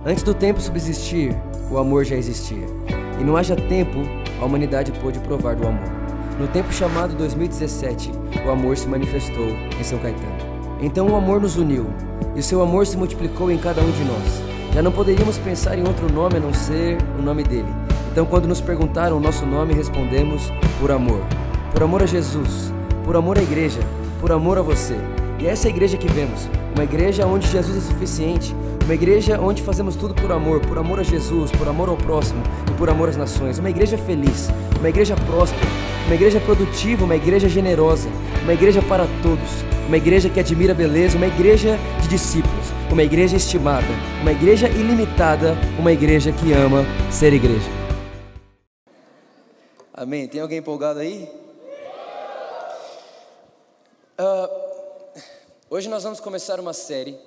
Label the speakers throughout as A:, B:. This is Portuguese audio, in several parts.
A: Antes do tempo subsistir, o amor já existia. E não haja tempo, a humanidade pôde provar do amor. No tempo chamado 2017, o amor se manifestou em São Caetano. Então o amor nos uniu, e o seu amor se multiplicou em cada um de nós. Já não poderíamos pensar em outro nome a não ser o nome dele. Então quando nos perguntaram o nosso nome, respondemos por amor. Por amor a Jesus, por amor à igreja, por amor a você. E é essa igreja que vemos, uma igreja onde Jesus é suficiente, uma igreja onde fazemos tudo por amor a Jesus, por amor ao próximo e por amor às nações. Uma igreja feliz, uma igreja próspera, uma igreja produtiva, uma igreja generosa, uma igreja para todos, uma igreja que admira a beleza, uma igreja de discípulos, uma igreja estimada, uma igreja ilimitada, uma igreja que ama ser igreja. Amém? Tem alguém empolgado aí? Hoje nós vamos começar uma série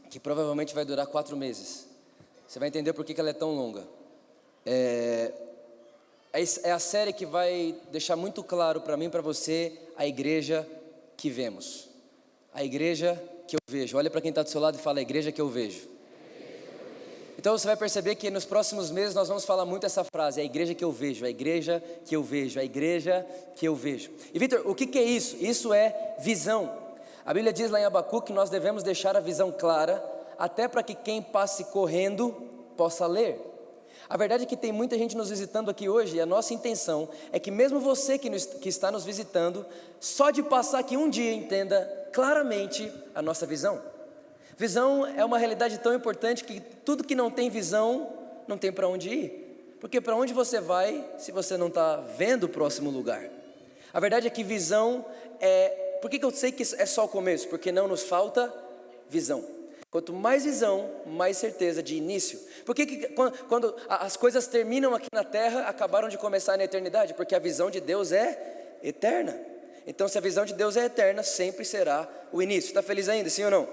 A: que provavelmente vai durar 4 meses. Você vai entender por que ela é tão longa. É a série que vai deixar muito claro para mim e para você a igreja que vemos. A igreja que eu vejo. Olha para quem está do seu lado e fala: a igreja que eu vejo. Então você vai perceber que nos próximos meses nós vamos falar muito essa frase: a igreja que eu vejo, a igreja que eu vejo, a igreja que eu vejo. E Vitor, o que é isso? Isso é visão. A Bíblia diz lá em Abacuque que nós devemos deixar a visão clara, até para que quem passe correndo possa ler. A verdade é que tem muita gente nos visitando aqui hoje, e a nossa intenção é que mesmo você que está nos visitando, só de passar aqui um dia entenda claramente a nossa visão. Visão é uma realidade tão importante que tudo que não tem visão, não tem para onde ir. Porque para onde você vai se você não está vendo o próximo lugar? A verdade é que visão Por que eu sei que é só o começo? Porque não nos falta visão. Quanto mais visão, mais certeza de início. Por que quando as coisas terminam aqui na terra, acabaram de começar na eternidade? Porque a visão de Deus é eterna. Então se a visão de Deus é eterna, sempre será o início. Está feliz ainda, sim ou não?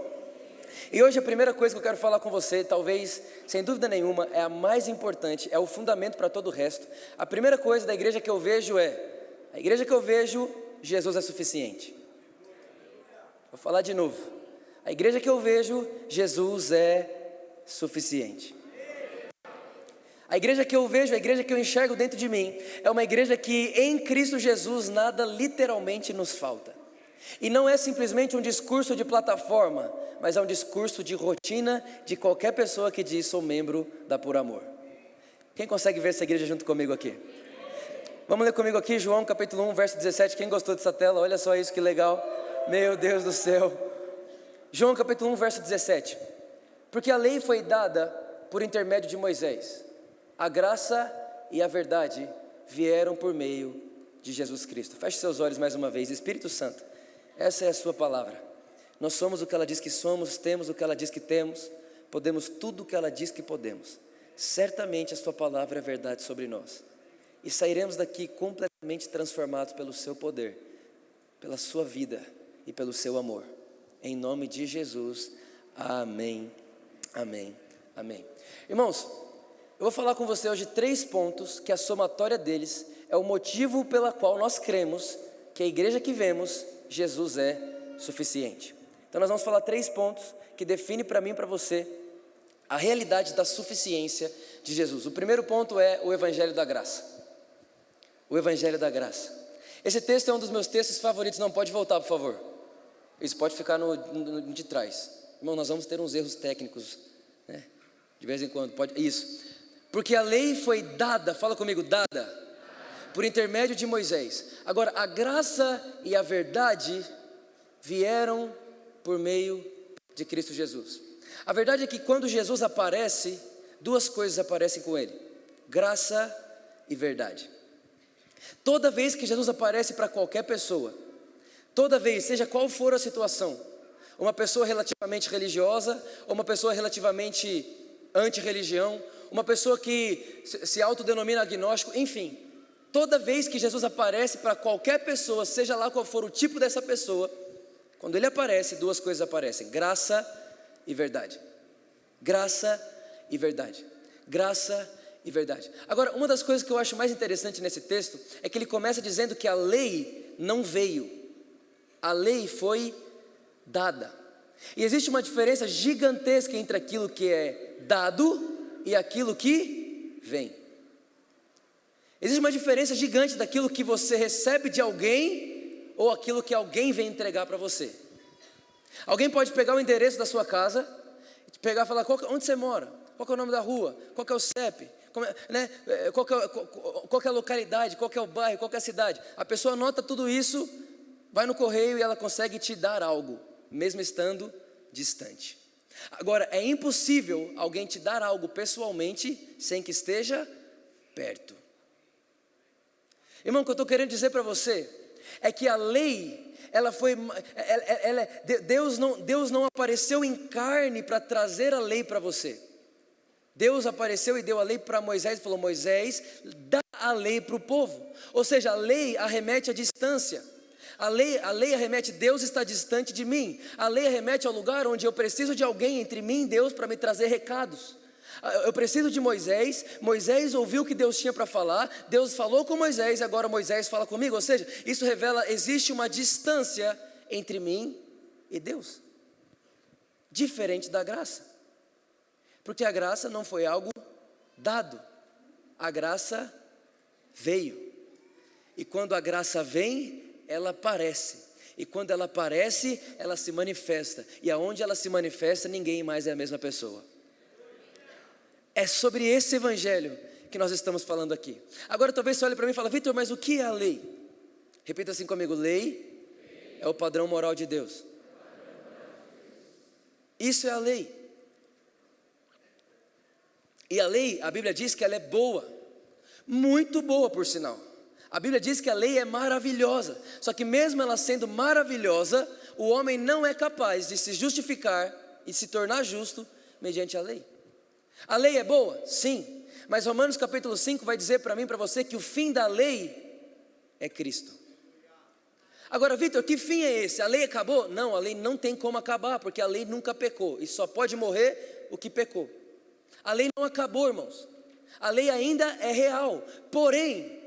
A: E hoje a primeira coisa que eu quero falar com você, talvez, sem dúvida nenhuma, é a mais importante, é o fundamento para todo o resto. A primeira coisa da igreja que eu vejo a igreja que eu vejo, Jesus é suficiente. Vou falar de novo. A igreja que eu vejo, Jesus é suficiente. A igreja que eu vejo, a igreja que eu enxergo dentro de mim, é uma igreja que em Cristo Jesus nada literalmente nos falta. E não é simplesmente um discurso de plataforma, mas é um discurso de rotina de qualquer pessoa que diz: sou membro da Por Amor. Quem consegue ver essa igreja junto comigo aqui? Vamos ler comigo aqui João capítulo 1, verso 17. Quem gostou dessa tela? Olha só isso, que legal. Meu Deus do céu. João capítulo 1, verso 17. Porque a lei foi dada por intermédio de Moisés. A graça e a verdade vieram por meio de Jesus Cristo. Feche seus olhos mais uma vez. Espírito Santo, essa é a sua palavra. Nós somos o que ela diz que somos, temos o que ela diz que temos, podemos tudo o que ela diz que podemos. Certamente a sua palavra é verdade sobre nós. E sairemos daqui completamente transformados pelo seu poder, pela sua vida e pelo seu amor. Em nome de Jesus, amém, amém, amém. Irmãos, eu vou falar com você hoje 3 pontos que a somatória deles é o motivo pela qual nós cremos que a igreja que vemos, Jesus é suficiente. Então nós vamos falar 3 pontos que definem para mim e para você a realidade da suficiência de Jesus. O primeiro ponto é o Evangelho da Graça. O Evangelho da Graça. Esse texto é um dos meus textos favoritos. Não pode voltar, por favor. Isso pode ficar no de trás. Irmão, nós vamos ter uns erros técnicos, né? De vez em quando, pode. Isso. Porque a lei foi dada, fala comigo, dada, por intermédio de Moisés. Agora, a graça e a verdade vieram por meio de Cristo Jesus. A verdade é que quando Jesus aparece, 2 coisas aparecem com ele: graça e verdade. Toda vez que Jesus aparece para qualquer pessoa, toda vez, seja qual for a situação, uma pessoa relativamente religiosa, ou uma pessoa relativamente anti-religião, uma pessoa que se autodenomina agnóstico, enfim, toda vez que Jesus aparece para qualquer pessoa, seja lá qual for o tipo dessa pessoa, quando ele aparece, 2 coisas aparecem: graça e verdade. Graça e verdade. Graça e verdade. Agora, uma das coisas que eu acho mais interessante nesse texto é que ele começa dizendo que a lei não veio, a lei foi dada. E existe uma diferença gigantesca entre aquilo que é dado e aquilo que vem. Existe uma diferença gigante daquilo que você recebe de alguém ou aquilo que alguém vem entregar para você. Alguém pode pegar o endereço da sua casa, pegar e falar, onde você mora? Qual que é o nome da rua? Qual que é o CEP? Qual que é a localidade? Qual que é o bairro? Qual que é a cidade? A pessoa anota tudo isso, vai no correio e ela consegue te dar algo, mesmo estando distante. Agora, é impossível alguém te dar algo pessoalmente sem que esteja perto. Irmão, o que eu estou querendo dizer para você é que a lei, Deus não apareceu em carne para trazer a lei para você. Deus apareceu e deu a lei para Moisés e falou, Moisés, dá a lei para o povo. Ou seja, a lei arremete à distância. A lei arremete, Deus está distante de mim. A lei arremete ao lugar onde eu preciso de alguém entre mim e Deus para me trazer recados. Eu preciso de Moisés, Moisés ouviu o que Deus tinha para falar, Deus falou com Moisés e agora Moisés fala comigo. Ou seja, isso revela, existe uma distância entre mim e Deus. Diferente da graça. Porque a graça não foi algo dado, a graça veio. E quando a graça vem, ela aparece. E quando ela aparece, ela se manifesta. E aonde ela se manifesta, ninguém mais é a mesma pessoa. É sobre esse evangelho que nós estamos falando aqui. Agora talvez você olhe para mim e fale, Vitor, mas o que é a lei? Repita assim comigo, lei é o padrão moral de Deus. Isso é a lei. E a lei, a Bíblia diz que ela é boa, muito boa por sinal. A Bíblia diz que a lei é maravilhosa, só que mesmo ela sendo maravilhosa, o homem não é capaz de se justificar e se tornar justo mediante a lei. A lei é boa? Sim, mas Romanos capítulo 5 vai dizer para mim e para você que o fim da lei é Cristo. Agora, Vitor, que fim é esse? A lei acabou? Não, a lei não tem como acabar, porque a lei nunca pecou, e só pode morrer o que pecou. A lei não acabou, irmãos. A lei ainda é real. Porém,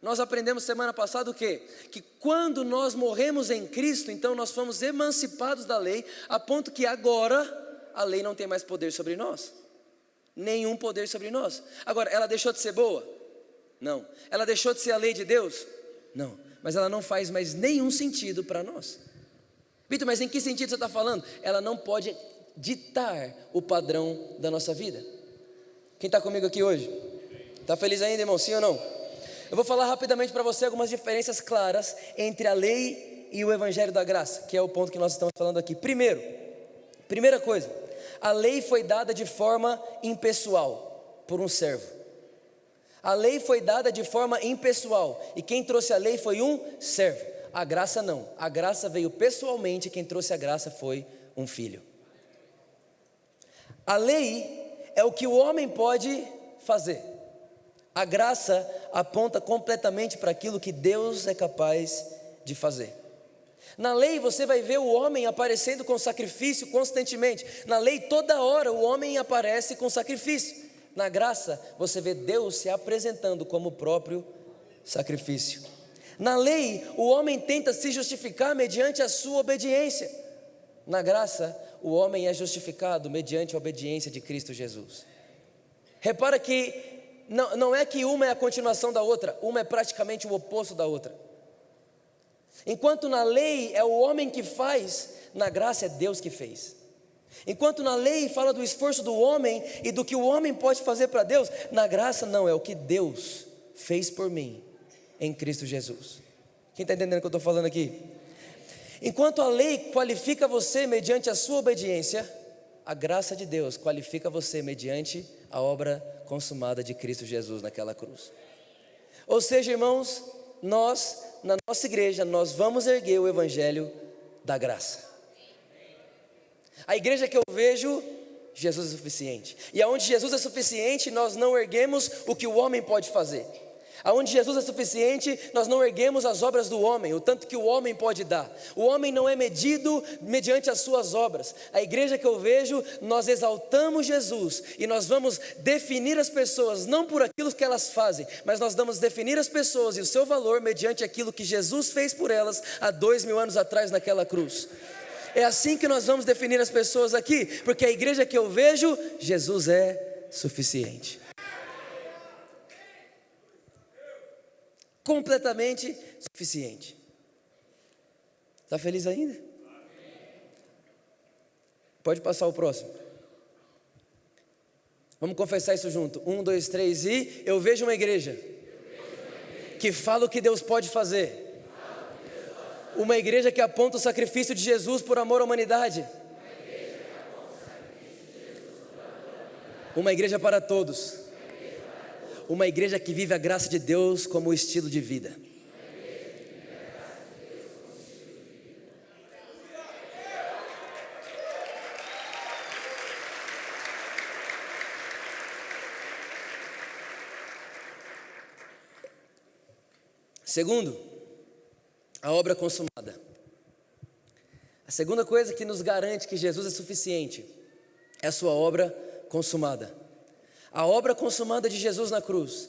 A: nós aprendemos semana passada o quê? Que quando nós morremos em Cristo, então nós fomos emancipados da lei, a ponto que agora a lei não tem mais poder sobre nós. Nenhum poder sobre nós. Agora, ela deixou de ser boa? Não. Ela deixou de ser a lei de Deus? Não. Mas ela não faz mais nenhum sentido para nós. Vitor, mas em que sentido você está falando? Ela não pode ditar o padrão da nossa vida. Quem está comigo aqui hoje? Está feliz ainda, irmão? Sim ou não? Eu vou falar rapidamente para você algumas diferenças claras entre a lei e o evangelho da graça, que é o ponto que nós estamos falando aqui. Primeira coisa, a lei foi dada de forma impessoal, por um servo. A lei foi dada de forma impessoal, e quem trouxe a lei foi um servo. A graça não, a graça veio pessoalmente, quem trouxe a graça foi um filho. A lei é o que o homem pode fazer. A graça aponta completamente para aquilo que Deus é capaz de fazer. Na lei você vai ver o homem aparecendo com sacrifício constantemente. Na lei toda hora o homem aparece com sacrifício. Na graça você vê Deus se apresentando como o próprio sacrifício. Na lei o homem tenta se justificar mediante a sua obediência. Na graça o homem é justificado mediante a obediência de Cristo Jesus. Repara que não é que uma é a continuação da outra, uma é praticamente o oposto da outra. Enquanto na lei é o homem que faz, na graça é Deus que fez. Enquanto na lei fala do esforço do homem e do que o homem pode fazer para Deus, na graça não, é o que Deus fez por mim em Cristo Jesus. Quem está entendendo o que eu estou falando aqui? Enquanto a lei qualifica você mediante a sua obediência, a graça de Deus qualifica você mediante a obra consumada de Cristo Jesus naquela cruz. Ou seja, irmãos, nós, na nossa igreja, nós vamos erguer o evangelho da graça. A igreja que eu vejo, Jesus é suficiente. E aonde Jesus é suficiente, nós não erguemos o que o homem pode fazer. Aonde Jesus é suficiente, nós não erguemos as obras do homem, o tanto que o homem pode dar. O homem não é medido mediante as suas obras. A igreja que eu vejo, nós exaltamos Jesus e nós vamos definir as pessoas, não por aquilo que elas fazem, mas nós vamos definir as pessoas e o seu valor mediante aquilo que Jesus fez por elas há 2000 anos atrás naquela cruz. É assim que nós vamos definir as pessoas aqui, porque a igreja que eu vejo, Jesus é suficiente. Completamente suficiente. Está feliz ainda? Pode passar o próximo. Vamos confessar isso junto. 1, 2, 3 e eu vejo uma igreja que fala o que Deus pode fazer. Uma igreja que aponta o sacrifício de Jesus por amor à humanidade. Uma igreja para todos. Uma igreja que vive a graça de Deus como estilo de vida. Segundo, a obra consumada. A segunda coisa que nos garante que Jesus é suficiente é a sua obra consumada. A obra consumada de Jesus na cruz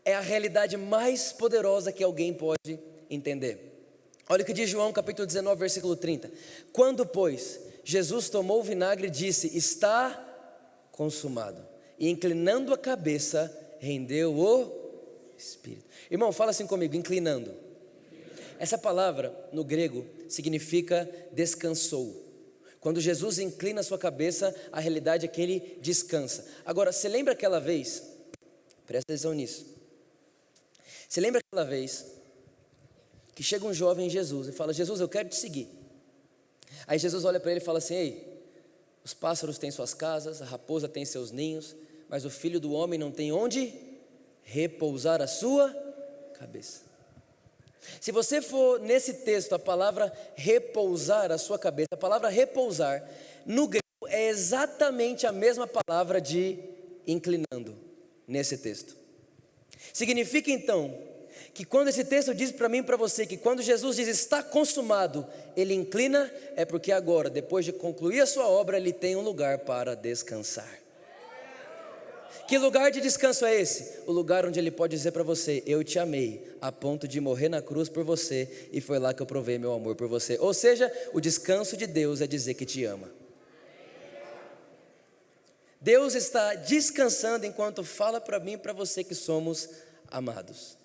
A: é a realidade mais poderosa que alguém pode entender. Olha o que diz João capítulo 19, versículo 30. Quando, pois, Jesus tomou o vinagre, disse: está consumado. E inclinando a cabeça, rendeu o Espírito. Irmão, fala assim comigo, inclinando. Essa palavra no grego significa descansou. Quando Jesus inclina a sua cabeça, a realidade é que ele descansa. Agora, você lembra aquela vez? Presta atenção nisso. Você lembra aquela vez que chega um jovem em Jesus e fala: Jesus, eu quero te seguir. Aí Jesus olha para ele e fala assim: ei, os pássaros têm suas casas, a raposa tem seus ninhos, mas o filho do homem não tem onde repousar a sua cabeça. Se você for nesse texto, a palavra repousar a sua cabeça, a palavra repousar no grego é exatamente a mesma palavra de inclinando nesse texto. Significa então que quando esse texto diz para mim e para você que quando Jesus diz está consumado, ele inclina, é porque agora, depois de concluir a sua obra, ele tem um lugar para descansar. Que lugar de descanso é esse? O lugar onde ele pode dizer para você: eu te amei a ponto de morrer na cruz por você, e foi lá que eu provei meu amor por você. Ou seja, o descanso de Deus é dizer que te ama. Deus está descansando enquanto fala para mim e para você que somos amados.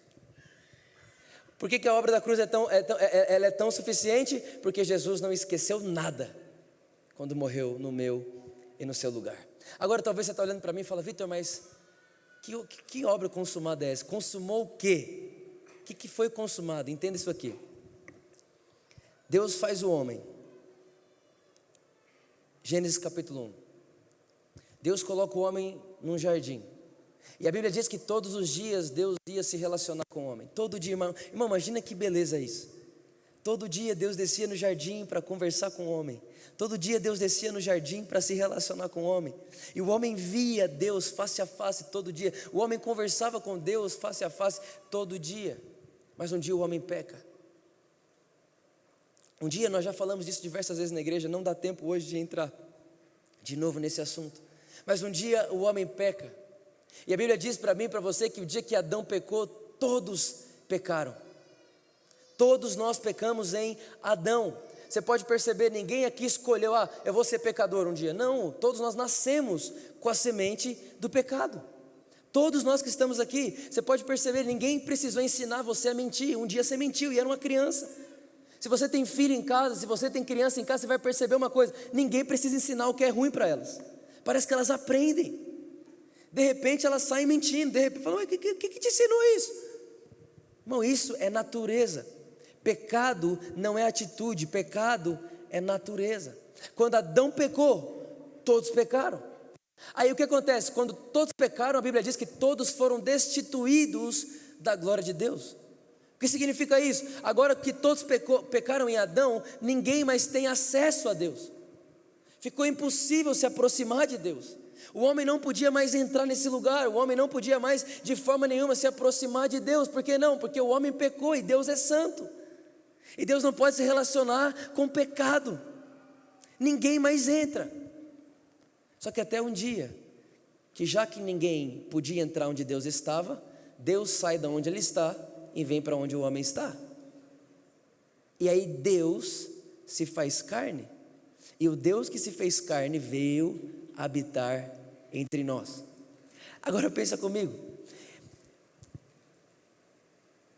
A: Por que a obra da cruz ela é tão suficiente? Porque Jesus não esqueceu nada quando morreu no meu e no seu lugar. Agora talvez você está olhando para mim e fala: Vitor, mas que obra consumada é essa? Consumou o quê? O que foi consumado? Entenda isso aqui. Deus faz o homem. Gênesis capítulo 1. Deus coloca o homem num jardim. E a Bíblia diz que todos os dias Deus ia se relacionar com o homem. Todo dia, irmão, imagina que beleza isso. Todo dia Deus descia no jardim para conversar com o homem. Todo dia Deus descia no jardim para se relacionar com o homem. E o homem via Deus face a face todo dia. O homem conversava com Deus face a face todo dia. Mas um dia o homem peca. Um dia, nós já falamos disso diversas vezes na igreja, não dá tempo hoje de entrar de novo nesse assunto. Mas um dia o homem peca. E a Bíblia diz para mim e para você que o dia que Adão pecou, todos pecaram. Todos nós pecamos em Adão. Você pode perceber, ninguém aqui escolheu: eu vou ser pecador um dia. Não, todos nós nascemos com a semente do pecado. Todos nós que estamos aqui, você pode perceber, ninguém precisou ensinar você a mentir. Um dia você mentiu e era uma criança. Se você tem filho em casa, se você tem criança em casa, você vai perceber uma coisa: ninguém precisa ensinar o que é ruim para elas. Parece que elas aprendem. De repente elas saem mentindo. De repente falam: o que te ensinou isso? Irmão, isso é natureza. Pecado não é atitude, pecado é natureza. Quando Adão pecou, todos pecaram. Aí o que acontece? Quando todos pecaram, a Bíblia diz que todos foram destituídos da glória de Deus. O que significa isso? Agora que todos pecaram em Adão, ninguém mais tem acesso a Deus. Ficou impossível se aproximar de Deus. O homem não podia mais entrar nesse lugar. O homem não podia mais de forma nenhuma se aproximar de Deus. Por que não? Porque o homem pecou e Deus é santo. E Deus não pode se relacionar com pecado. Ninguém mais entra. Só que até um dia, que já que ninguém podia entrar onde Deus estava, Deus sai de onde Ele está e vem para onde o homem está. E aí Deus se faz carne.
B: e o Deus que se fez carne veio habitar entre nós. Agora pensa comigo,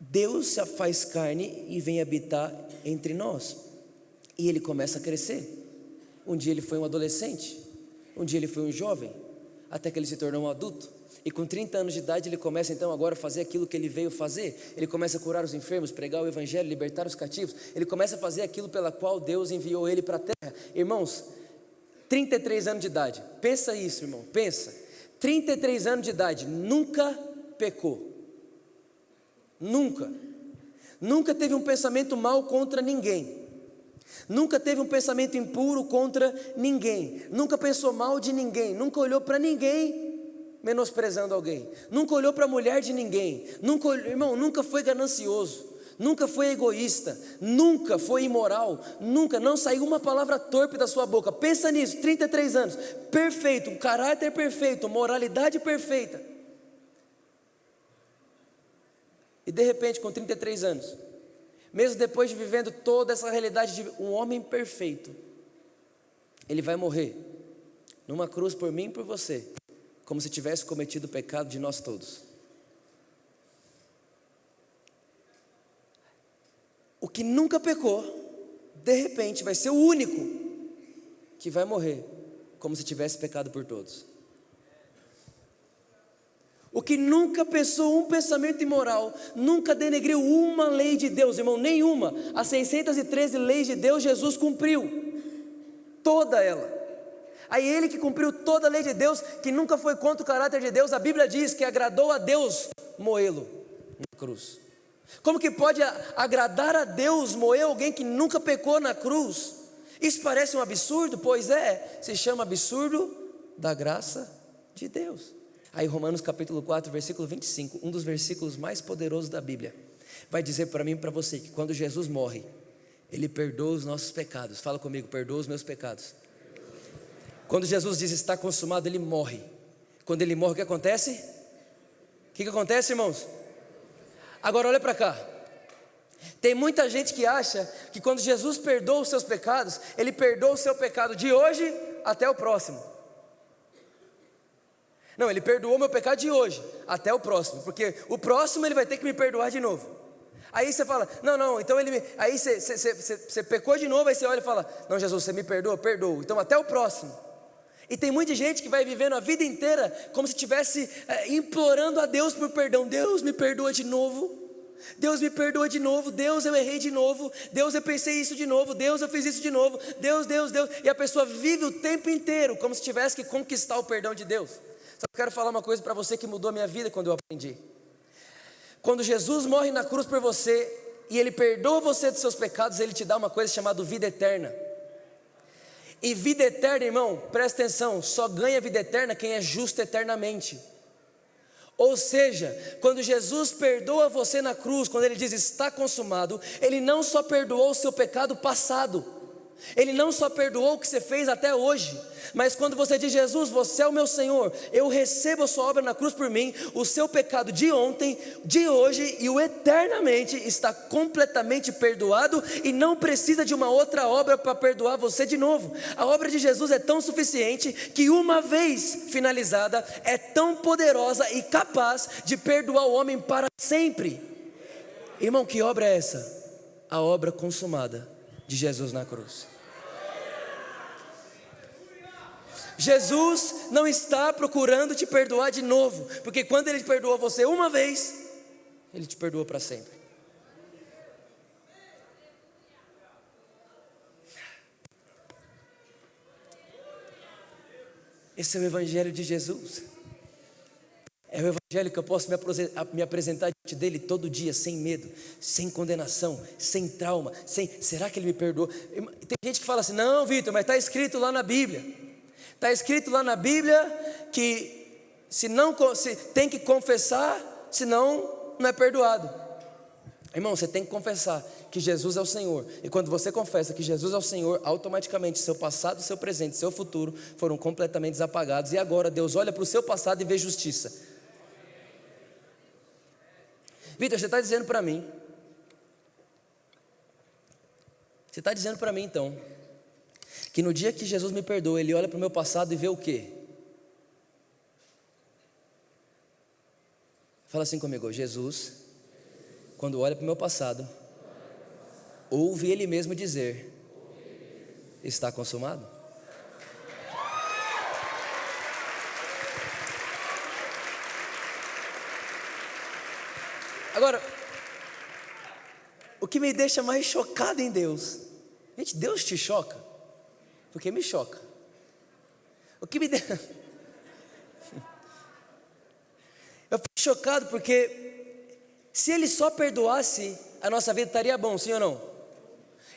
B: Deus se faz carne e vem habitar entre nós, e Ele começa a crescer. Um dia Ele foi um adolescente, um dia Ele foi um jovem, até que Ele se tornou um adulto, e com 30 anos de idade Ele começa então agora a fazer aquilo que Ele veio fazer. Ele começa a curar os enfermos, pregar o evangelho, libertar os cativos. Ele começa a fazer aquilo pela qual Deus enviou Ele para a terra. Irmãos, 33 anos de idade, pensa isso, irmão, pensa, 33 anos de idade, nunca pecou, nunca teve um pensamento mal contra ninguém, nunca teve um pensamento impuro contra ninguém, nunca pensou mal de ninguém, nunca olhou para ninguém menosprezando alguém, nunca olhou para a mulher de ninguém, nunca foi ganancioso, nunca foi egoísta, nunca foi imoral, nunca, não saiu uma palavra torpe da sua boca. Pensa nisso, 33 anos, perfeito, um caráter perfeito, moralidade perfeita. E de repente, com 33 anos, mesmo depois de vivendo toda essa realidade de um homem perfeito, ele vai morrer numa cruz por mim e por você, como se tivesse cometido o pecado de nós todos. O que nunca pecou, de repente vai ser o único que vai morrer como se tivesse pecado por todos. O que nunca pensou um pensamento imoral, nunca denegriu uma lei de Deus, irmão, nenhuma. As 613 leis de Deus, Jesus cumpriu toda ela. Aí Ele que cumpriu toda a lei de Deus, que nunca foi contra o caráter de Deus, a Bíblia diz que agradou a Deus moê-lo na cruz. Como que pode agradar a Deus moer alguém que nunca pecou na cruz? Isso parece um absurdo? Pois é, se chama absurdo da graça de Deus. Aí Romanos capítulo 4, versículo 25, um dos versículos mais poderosos da Bíblia, vai dizer para mim e para você que quando Jesus morre, Ele perdoa os nossos pecados. Fala comigo, perdoa os meus pecados. Quando Jesus diz está consumado, Ele morre. Quando Ele morre, o que acontece? O que acontece, irmãos? Agora olha para cá, tem muita gente que acha que quando Jesus perdoa os seus pecados, Ele perdoa o seu pecado de hoje até o próximo. Não, Ele perdoou o meu pecado de hoje até o próximo, porque o próximo Ele vai ter que me perdoar de novo. Aí você fala, não, então aí você pecou de novo, aí você olha e fala, não, Jesus, você me perdoa? Perdoa, então até o próximo. E tem muita gente que vai vivendo a vida inteira como se estivesse implorando a Deus por perdão. Deus me perdoa de novo, Deus me perdoa de novo, Deus eu errei de novo, Deus eu pensei isso de novo, Deus eu fiz isso de novo, Deus, e a pessoa vive o tempo inteiro como se tivesse que conquistar o perdão de Deus. Só quero falar uma coisa para você que mudou a minha vida quando eu aprendi. Quando Jesus morre na cruz por você e Ele perdoa você dos seus pecados, Ele te dá uma coisa chamada vida eterna. E vida eterna, irmão, presta atenção, só ganha vida eterna quem é justo eternamente. Ou seja, quando Jesus perdoa você na cruz, quando Ele diz está consumado, Ele não só perdoou o seu pecado passado, Ele não só perdoou o que você fez até hoje, mas quando você diz Jesus, você é o meu Senhor, eu recebo a sua obra na cruz por mim, o seu pecado de ontem, de hoje e o eternamente está completamente perdoado e não precisa de uma outra obra para perdoar você de novo. A obra de Jesus é tão suficiente que uma vez finalizada é tão poderosa e capaz de perdoar o homem para sempre. Irmão, que obra é essa? A obra consumada de Jesus na cruz. Jesus não está procurando te perdoar de novo, porque quando Ele perdoou você uma vez, Ele te perdoou para sempre. Esse é o Evangelho de Jesus. É o Evangelho que eu posso me apresentar diante dele todo dia, sem medo, sem condenação, sem trauma, será que Ele me perdoou? Tem gente que fala assim, não, Vitor, mas está escrito lá na Bíblia. Está escrito lá na Bíblia que se tem que confessar, senão não é perdoado. Irmão, você tem que confessar que Jesus é o Senhor. E quando você confessa que Jesus é o Senhor, automaticamente seu passado, seu presente, seu futuro foram completamente desapagados. E agora Deus olha para o seu passado e vê justiça. Vitor, você está dizendo para mim, então, que no dia que Jesus me perdoa, Ele olha para o meu passado e vê o quê? Fala assim comigo: Jesus, quando olha para o meu passado, ouve Ele mesmo dizer: está consumado. Agora, o que me deixa mais chocado em Deus, gente, Deus te choca? Porque me choca. O que me deixa... Eu fico chocado porque se Ele só perdoasse, a nossa vida estaria bom, sim ou não?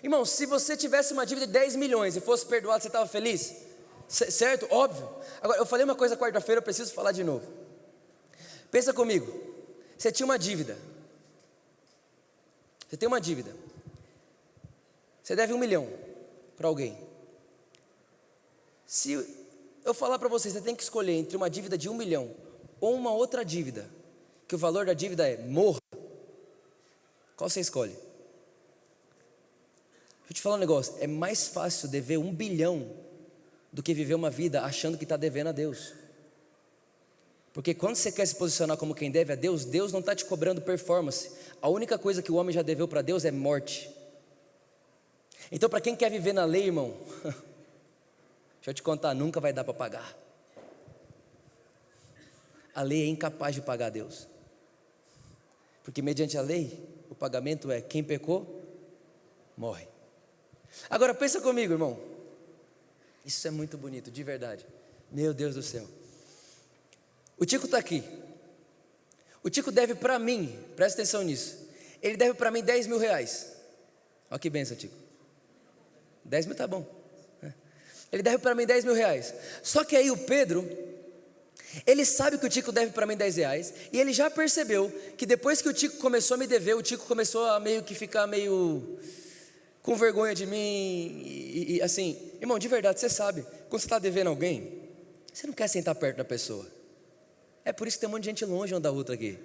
B: Irmão, se você tivesse uma dívida de 10 milhões e fosse perdoado, você estava feliz? Certo? Óbvio. Agora, eu falei uma coisa quarta-feira, eu preciso falar de novo. Pensa comigo, você tinha uma dívida. Você tem uma dívida. Você deve 1 milhão para alguém. Se eu falar para você, você tem que escolher entre uma dívida de 1 milhão ou uma outra dívida, que o valor da dívida é morra, qual você escolhe? Deixa eu te falar um negócio, é mais fácil dever 1 bilhão do que viver uma vida achando que está devendo a Deus. Porque quando você quer se posicionar como quem deve a Deus, Deus não está te cobrando performance. A única coisa que o homem já deveu para Deus é morte. Então, para quem quer viver na lei, irmão, deixa eu te contar, nunca vai dar para pagar. A lei é incapaz de pagar a Deus. Porque mediante a lei, o pagamento é: quem pecou, morre. Agora pensa comigo, irmão. Isso é muito bonito, de verdade. Meu Deus do céu. O Tico está aqui. O Tico deve para mim, presta atenção nisso, ele deve para mim 10 mil reais. Olha que benção, Tico. 10 mil tá bom. Ele deve para mim 10 mil reais. Só que aí o Pedro, ele sabe que o Tico deve para mim 10 reais. E ele já percebeu que depois que o Tico começou a me dever, o Tico começou a meio que ficar meio com vergonha de mim. E assim, irmão, de verdade, você sabe, quando você está devendo alguém, você não quer sentar perto da pessoa. É por isso que tem um monte de gente longe uma da outra aqui.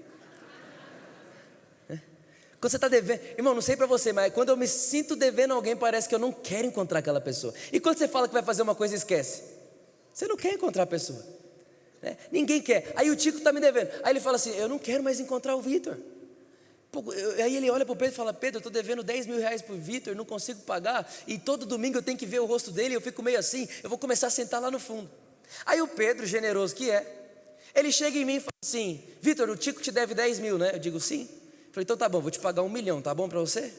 B: Quando você está devendo, irmão, não sei para você, mas quando eu me sinto devendo a alguém, parece que eu não quero encontrar aquela pessoa. E quando você fala que vai fazer uma coisa e esquece, você não quer encontrar a pessoa, né? Ninguém quer. Aí o Tico está me devendo, aí ele fala assim: eu não quero mais encontrar o Vitor. Aí ele olha para o Pedro e fala: Pedro, eu estou devendo 10 mil reais para o Vitor, não consigo pagar, e todo domingo eu tenho que ver o rosto dele, eu fico meio assim, eu vou começar a sentar lá no fundo. Aí o Pedro, generoso que é, ele chega em mim e fala assim: Vitor, o Tico te deve 10 mil, né? Eu digo: sim. Eu falei: então tá bom, vou te pagar 1 milhão, tá bom para você?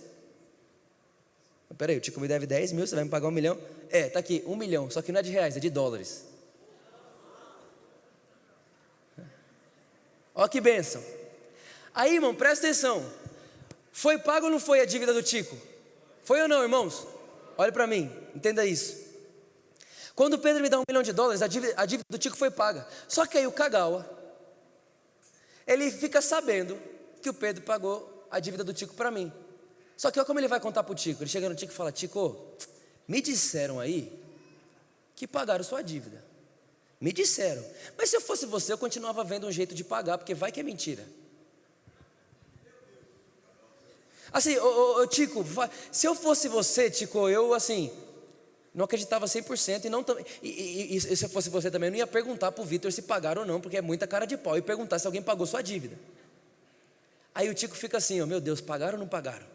B: Peraí, o Tico me deve 10 mil, você vai me pagar 1 milhão? É, tá aqui, 1 milhão, só que não é de reais, é de dólares. Olha que bênção. Aí, irmão, presta atenção. Foi pago ou não foi a dívida do Tico? Foi ou não, irmãos? Olha para mim, entenda isso. Quando o Pedro me dá 1 milhão de dólares, a dívida do Tico foi paga. Só que aí o Kagawa, ele fica sabendo que o Pedro pagou a dívida do Tico para mim. Só que olha como ele vai contar para o Tico. Ele chega no Tico e fala: Tico, me disseram aí que pagaram sua dívida. Me disseram. Mas se eu fosse você, eu continuava vendo um jeito de pagar, porque vai que é mentira. Assim, Tico, se eu fosse você, Tico, eu assim, não acreditava 100% e se eu fosse você também, eu não ia perguntar para o Vitor se pagaram ou não, porque é muita cara de pau, e perguntar se alguém pagou sua dívida. Aí o Tico fica assim: ó, meu Deus, pagaram ou não pagaram?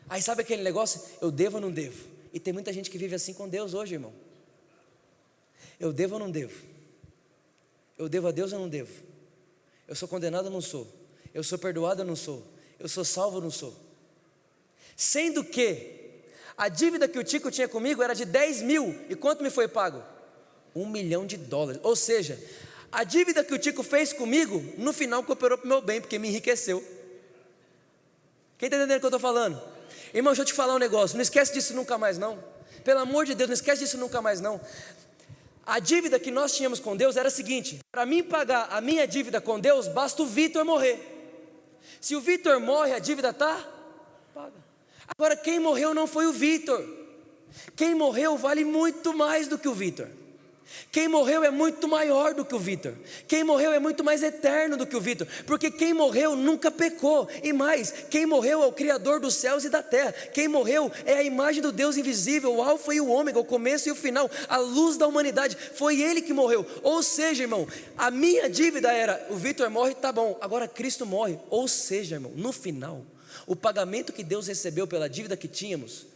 B: Aí sabe aquele negócio, eu devo ou não devo? E tem muita gente que vive assim com Deus hoje, irmão. Eu devo ou não devo? Eu devo a Deus ou não devo? Eu sou condenado ou não sou? Eu sou perdoado ou não sou? Eu sou salvo ou não sou? Sendo que a dívida que o Tico tinha comigo era de 10 mil, e quanto me foi pago? 1 milhão de dólares. Ou seja, a dívida que o Tico fez comigo, no final cooperou para o meu bem, porque me enriqueceu. Quem está entendendo o que eu estou falando? Irmão, deixa eu te falar um negócio, não esquece disso nunca mais não. Pelo amor de Deus, não esquece disso nunca mais não. A dívida que nós tínhamos com Deus era a seguinte: para mim pagar a minha dívida com Deus, basta o Vitor morrer. Se o Vitor morre, a dívida está paga. Agora, quem morreu não foi o Vitor. Quem morreu vale muito mais do que o Vitor. Quem morreu é muito maior do que o Vitor. Quem morreu é muito mais eterno do que o Vitor. Porque quem morreu nunca pecou. E mais, quem morreu é o Criador dos céus e da terra. Quem morreu é a imagem do Deus invisível, o Alfa e o Ômega, o começo e o final, a luz da humanidade. Foi Ele que morreu. Ou seja, irmão, a minha dívida era: o Vitor morre, tá bom, agora Cristo morre. Ou seja, irmão, no final, o pagamento que Deus recebeu pela dívida que tínhamos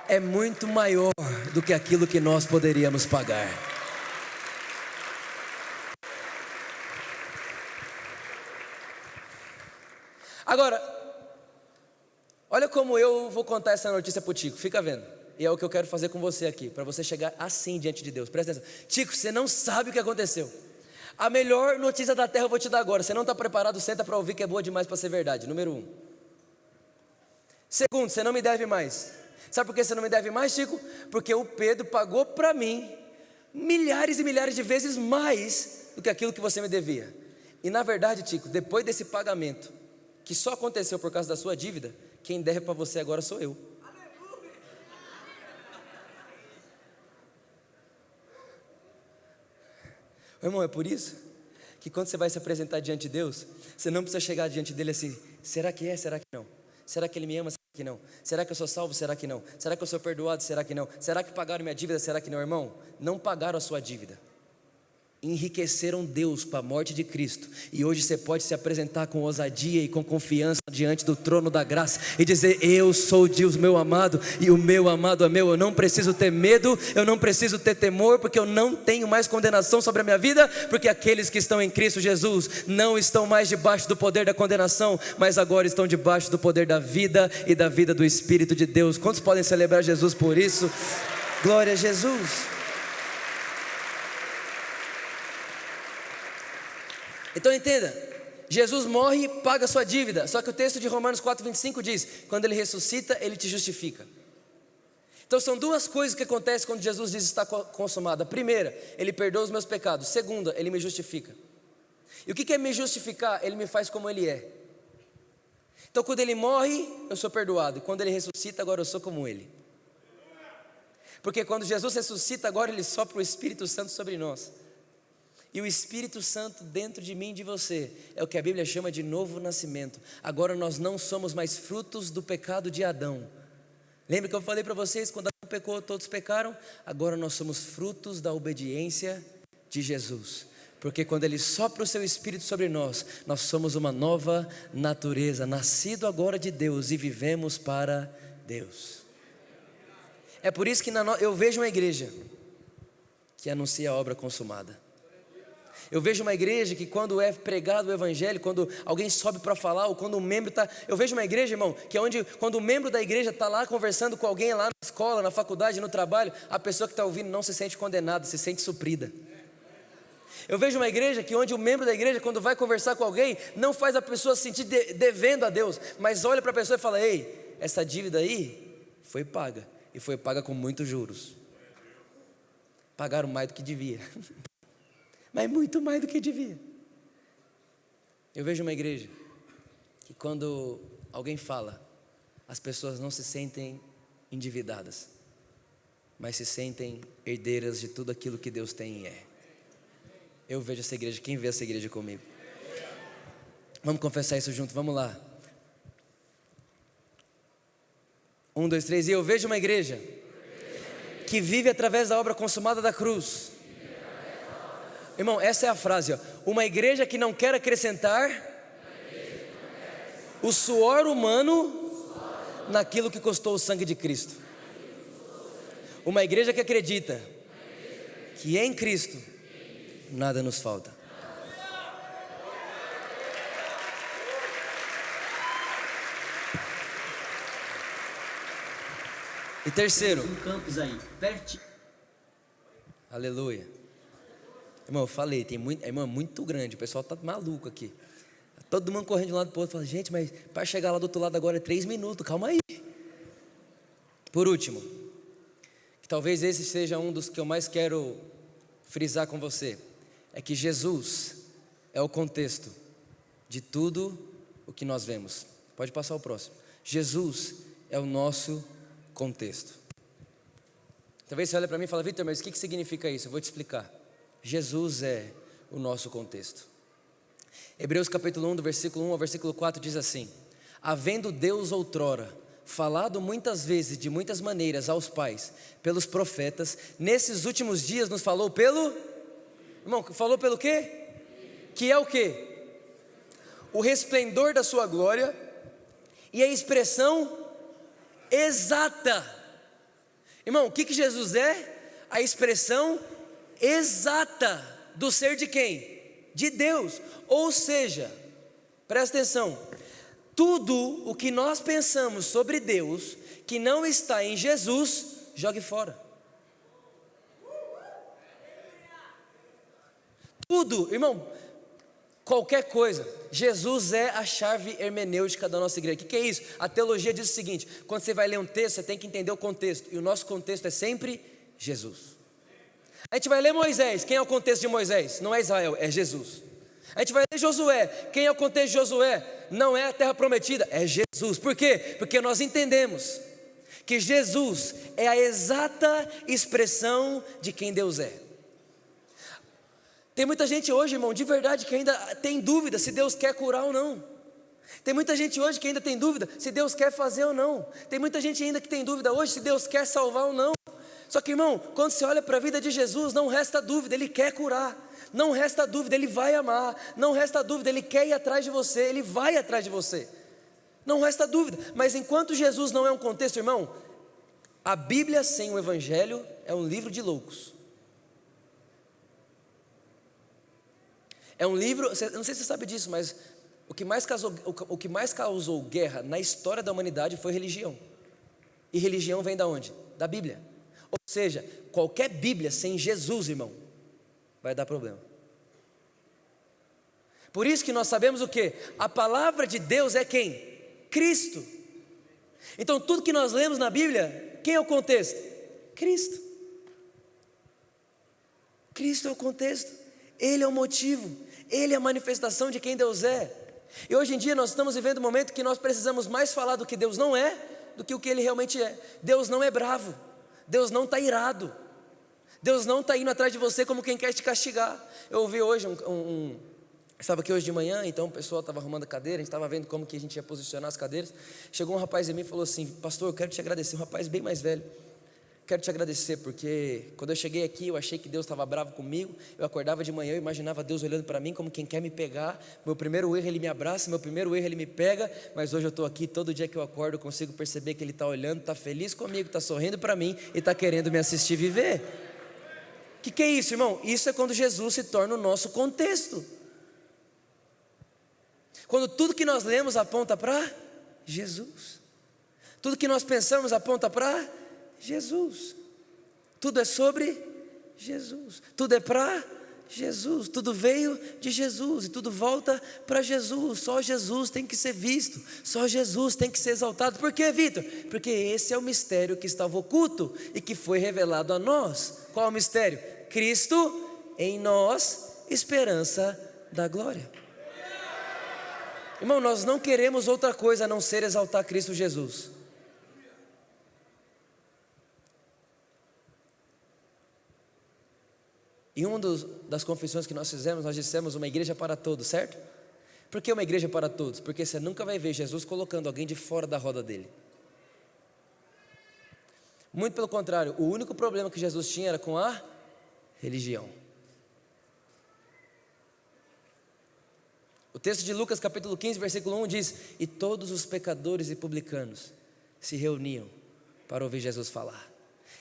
B: é muito maior do que aquilo que nós poderíamos pagar. Agora, olha como eu vou contar essa notícia para o Tico, fica vendo. E é o que eu quero fazer com você aqui, para você chegar assim diante de Deus. Presta atenção. Tico, você não sabe o que aconteceu. A melhor notícia da terra eu vou te dar agora. Você não está preparado, senta para ouvir, que é boa demais para ser verdade. Número 1. Segundo, você não me deve mais. Sabe por que você não me deve mais, Chico? Porque o Pedro pagou para mim milhares e milhares de vezes mais do que aquilo que você me devia. E na verdade, Chico, depois desse pagamento, que só aconteceu por causa da sua dívida, quem deve para você agora sou eu. Irmão, é por isso que quando você vai se apresentar diante de Deus, você não precisa chegar diante dele assim: será que é, será que não? Será que Ele me ama? Será que não? Será que eu sou salvo? Será que não? Será que eu sou perdoado? Será que não? Será que pagaram minha dívida? Será que não, irmão? Não pagaram a sua dívida. Enriqueceram Deus para a morte de Cristo. E hoje você pode se apresentar com ousadia e com confiança diante do trono da graça e dizer: eu sou Deus, meu amado, e o meu amado é meu. Eu não preciso ter medo, eu não preciso ter temor, porque eu não tenho mais condenação sobre a minha vida, porque aqueles que estão em Cristo Jesus não estão mais debaixo do poder da condenação, mas agora estão debaixo do poder da vida e da vida do Espírito de Deus. Quantos podem celebrar Jesus por isso? Glória a Jesus. Então entenda, Jesus morre e paga a sua dívida. Só que o texto de Romanos 4,25 diz: quando Ele ressuscita, Ele te justifica. Então são duas coisas que acontecem quando Jesus diz está consumado. A primeira, Ele perdoa os meus pecados. Segunda, Ele me justifica. E o que é me justificar? Ele me faz como Ele é. Então quando Ele morre, eu sou perdoado. E quando Ele ressuscita, agora eu sou como Ele. Porque quando Jesus ressuscita, agora Ele sopra o Espírito Santo sobre nós. E o Espírito Santo dentro de mim e de você é o que a Bíblia chama de novo nascimento. Agora nós não somos mais frutos do pecado de Adão. Lembra que eu falei para vocês, quando Adão pecou, todos pecaram? Agora nós somos frutos da obediência de Jesus. Porque quando Ele sopra o seu Espírito sobre nós, nós somos uma nova natureza, nascido agora de Deus e vivemos para Deus. É por isso que eu vejo uma igreja que anuncia a obra consumada. Eu vejo uma igreja que quando é pregado o evangelho, quando alguém sobe para falar, ou quando um membro está... Eu vejo uma igreja, irmão, que é onde quando o membro da igreja está lá conversando com alguém lá na escola, na faculdade, no trabalho, a pessoa que está ouvindo não se sente condenada, se sente suprida. Eu vejo uma igreja que onde o membro da igreja, quando vai conversar com alguém, não faz a pessoa se sentir devendo a Deus, mas olha para a pessoa e fala: ei, essa dívida aí foi paga, e foi paga com muitos juros. Pagaram mais do que devia. Mas muito mais do que devia. Eu vejo uma igreja que quando alguém fala, as pessoas não se sentem endividadas, mas se sentem herdeiras de tudo aquilo que Deus tem e é. Eu vejo essa igreja. Quem vê essa igreja comigo? Vamos confessar isso junto, vamos lá. 1, 2, 3. E eu vejo uma igreja que vive através da obra consumada da cruz. Irmão, essa é a frase, ó. Uma igreja que não quer acrescentar o suor humano naquilo que custou o sangue de Cristo. Uma igreja que acredita que em Cristo nada nos falta. E terceiro,
C: um campus aí, pertinho.
B: Aleluia. Irmão, eu falei, irmão, é muito grande, o pessoal está maluco aqui. Todo mundo correndo de um lado para o outro, fala: gente, mas para chegar lá do outro lado agora é 3 minutos, calma aí. Por último, que talvez esse seja um dos que eu mais quero frisar com você, é que Jesus é o contexto de tudo o que nós vemos. Pode passar o próximo. Jesus é o nosso contexto. Talvez você olhe para mim e fale: Vitor, mas o que significa isso? Eu vou te explicar. Jesus é o nosso contexto. Hebreus capítulo 1, do versículo 1 ao versículo 4 diz assim: havendo Deus outrora falado muitas vezes, de muitas maneiras aos pais, pelos profetas, nesses últimos dias nos falou pelo... Irmão, falou pelo quê? Que é o quê? O resplendor da sua glória e a expressão exata. Irmão, o que Jesus é? A expressão exata do ser de quem? De Deus. Ou seja, presta atenção, tudo o que nós pensamos sobre Deus que não está em Jesus, jogue fora. Tudo, irmão, qualquer coisa. Jesus é a chave hermenêutica da nossa igreja. O que é isso? A teologia diz o seguinte: quando você vai ler um texto, você tem que entender o contexto, e o nosso contexto é sempre Jesus. A gente vai ler Moisés, quem é o contexto de Moisés? Não é Israel, é Jesus. A gente vai ler Josué, quem é o contexto de Josué? Não é a terra prometida, é Jesus. Por quê? Porque nós entendemos que Jesus é a exata expressão de quem Deus é. Tem muita gente hoje, irmão, de verdade, que ainda tem dúvida se Deus quer curar ou não. Tem muita gente hoje que ainda tem dúvida se Deus quer fazer ou não. Tem muita gente ainda que tem dúvida hoje se Deus quer salvar ou não. Só que, irmão, quando você olha para a vida de Jesus, não resta dúvida, Ele quer curar. Não resta dúvida, Ele vai amar. Não resta dúvida, Ele quer ir atrás de você, Ele vai atrás de você. Não resta dúvida. Mas enquanto Jesus não é um contexto, irmão, a Bíblia sem o Evangelho é um livro de loucos. É um livro, não sei se você sabe disso, mas o que mais causou guerra na história da humanidade foi religião. E religião vem da onde? Da Bíblia. Ou seja, qualquer Bíblia sem Jesus, irmão, vai dar problema. Por isso que nós sabemos o quê? A palavra de Deus é quem? Cristo. Então tudo que nós lemos na Bíblia, quem é o contexto? Cristo. Cristo é o contexto. Ele é o motivo. Ele é a manifestação de quem Deus é. E hoje em dia nós estamos vivendo um momento que nós precisamos mais falar do que Deus não é, do que o que Ele realmente é. Deus não é bravo. Deus não está irado. Deus não está indo atrás de você como quem quer te castigar. Eu ouvi hoje estava aqui hoje de manhã, então o pessoal estava arrumando a cadeira, a gente estava vendo como que a gente ia posicionar as cadeiras. Chegou um rapaz em mim e falou assim: pastor, eu quero te agradecer. Um rapaz bem mais velho: quero te agradecer porque quando eu cheguei aqui eu achei que Deus estava bravo comigo. Eu acordava de manhã, eu imaginava Deus olhando para mim como quem quer me pegar. Meu primeiro erro Ele me abraça, meu primeiro erro Ele me pega. Mas hoje eu estou aqui, todo dia que eu acordo eu consigo perceber que Ele está olhando, está feliz comigo, está sorrindo para mim e está querendo me assistir viver. O que é isso, irmão? Isso é quando Jesus se torna o nosso contexto. Quando tudo que nós lemos aponta para Jesus. Tudo que nós pensamos aponta para Jesus. Tudo é sobre Jesus. Tudo é para Jesus. Tudo veio de Jesus e tudo volta para Jesus. Só Jesus tem que ser visto. Só Jesus tem que ser exaltado. Por quê, Vitor? Porque esse é o mistério que estava oculto e que foi revelado a nós. Qual é o mistério? Cristo em nós, esperança da glória. Irmão, nós não queremos outra coisa a não ser exaltar Cristo Jesus. Em uma das confissões que nós fizemos, nós dissemos uma igreja para todos, certo? Por que uma igreja para todos? Porque você nunca vai ver Jesus colocando alguém de fora da roda dele. Muito pelo contrário, o único problema que Jesus tinha era com a religião. O texto de Lucas capítulo 15, versículo 1 diz: e todos os pecadores e publicanos se reuniam para ouvir Jesus falar.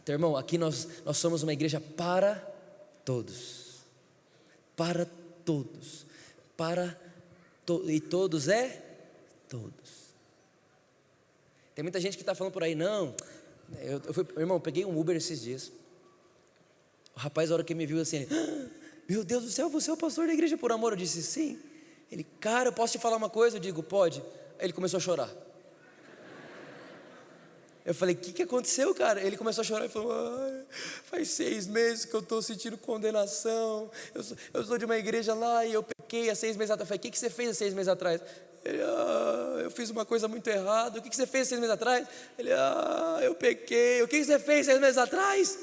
B: Então, irmão, aqui nós somos uma igreja para todos. Para todos. E todos é todos. Tem muita gente que está falando por aí: não, irmão, eu peguei um Uber esses dias. O rapaz, a hora que me viu assim, meu Deus do céu, você é o pastor da igreja por amor? Eu disse: sim. Ele: cara, eu posso te falar uma coisa? Eu digo: pode. Aí ele começou a chorar. Eu falei: o que aconteceu, cara? Ele começou a chorar e falou: faz 6 meses que eu estou sentindo condenação. Eu sou de uma igreja lá e eu pequei há 6 meses atrás. Eu falei: o que você fez há 6 meses atrás? Ele: eu fiz uma coisa muito errada. O que você fez 6 meses atrás? Ele, eu pequei. O que você fez 6 meses atrás?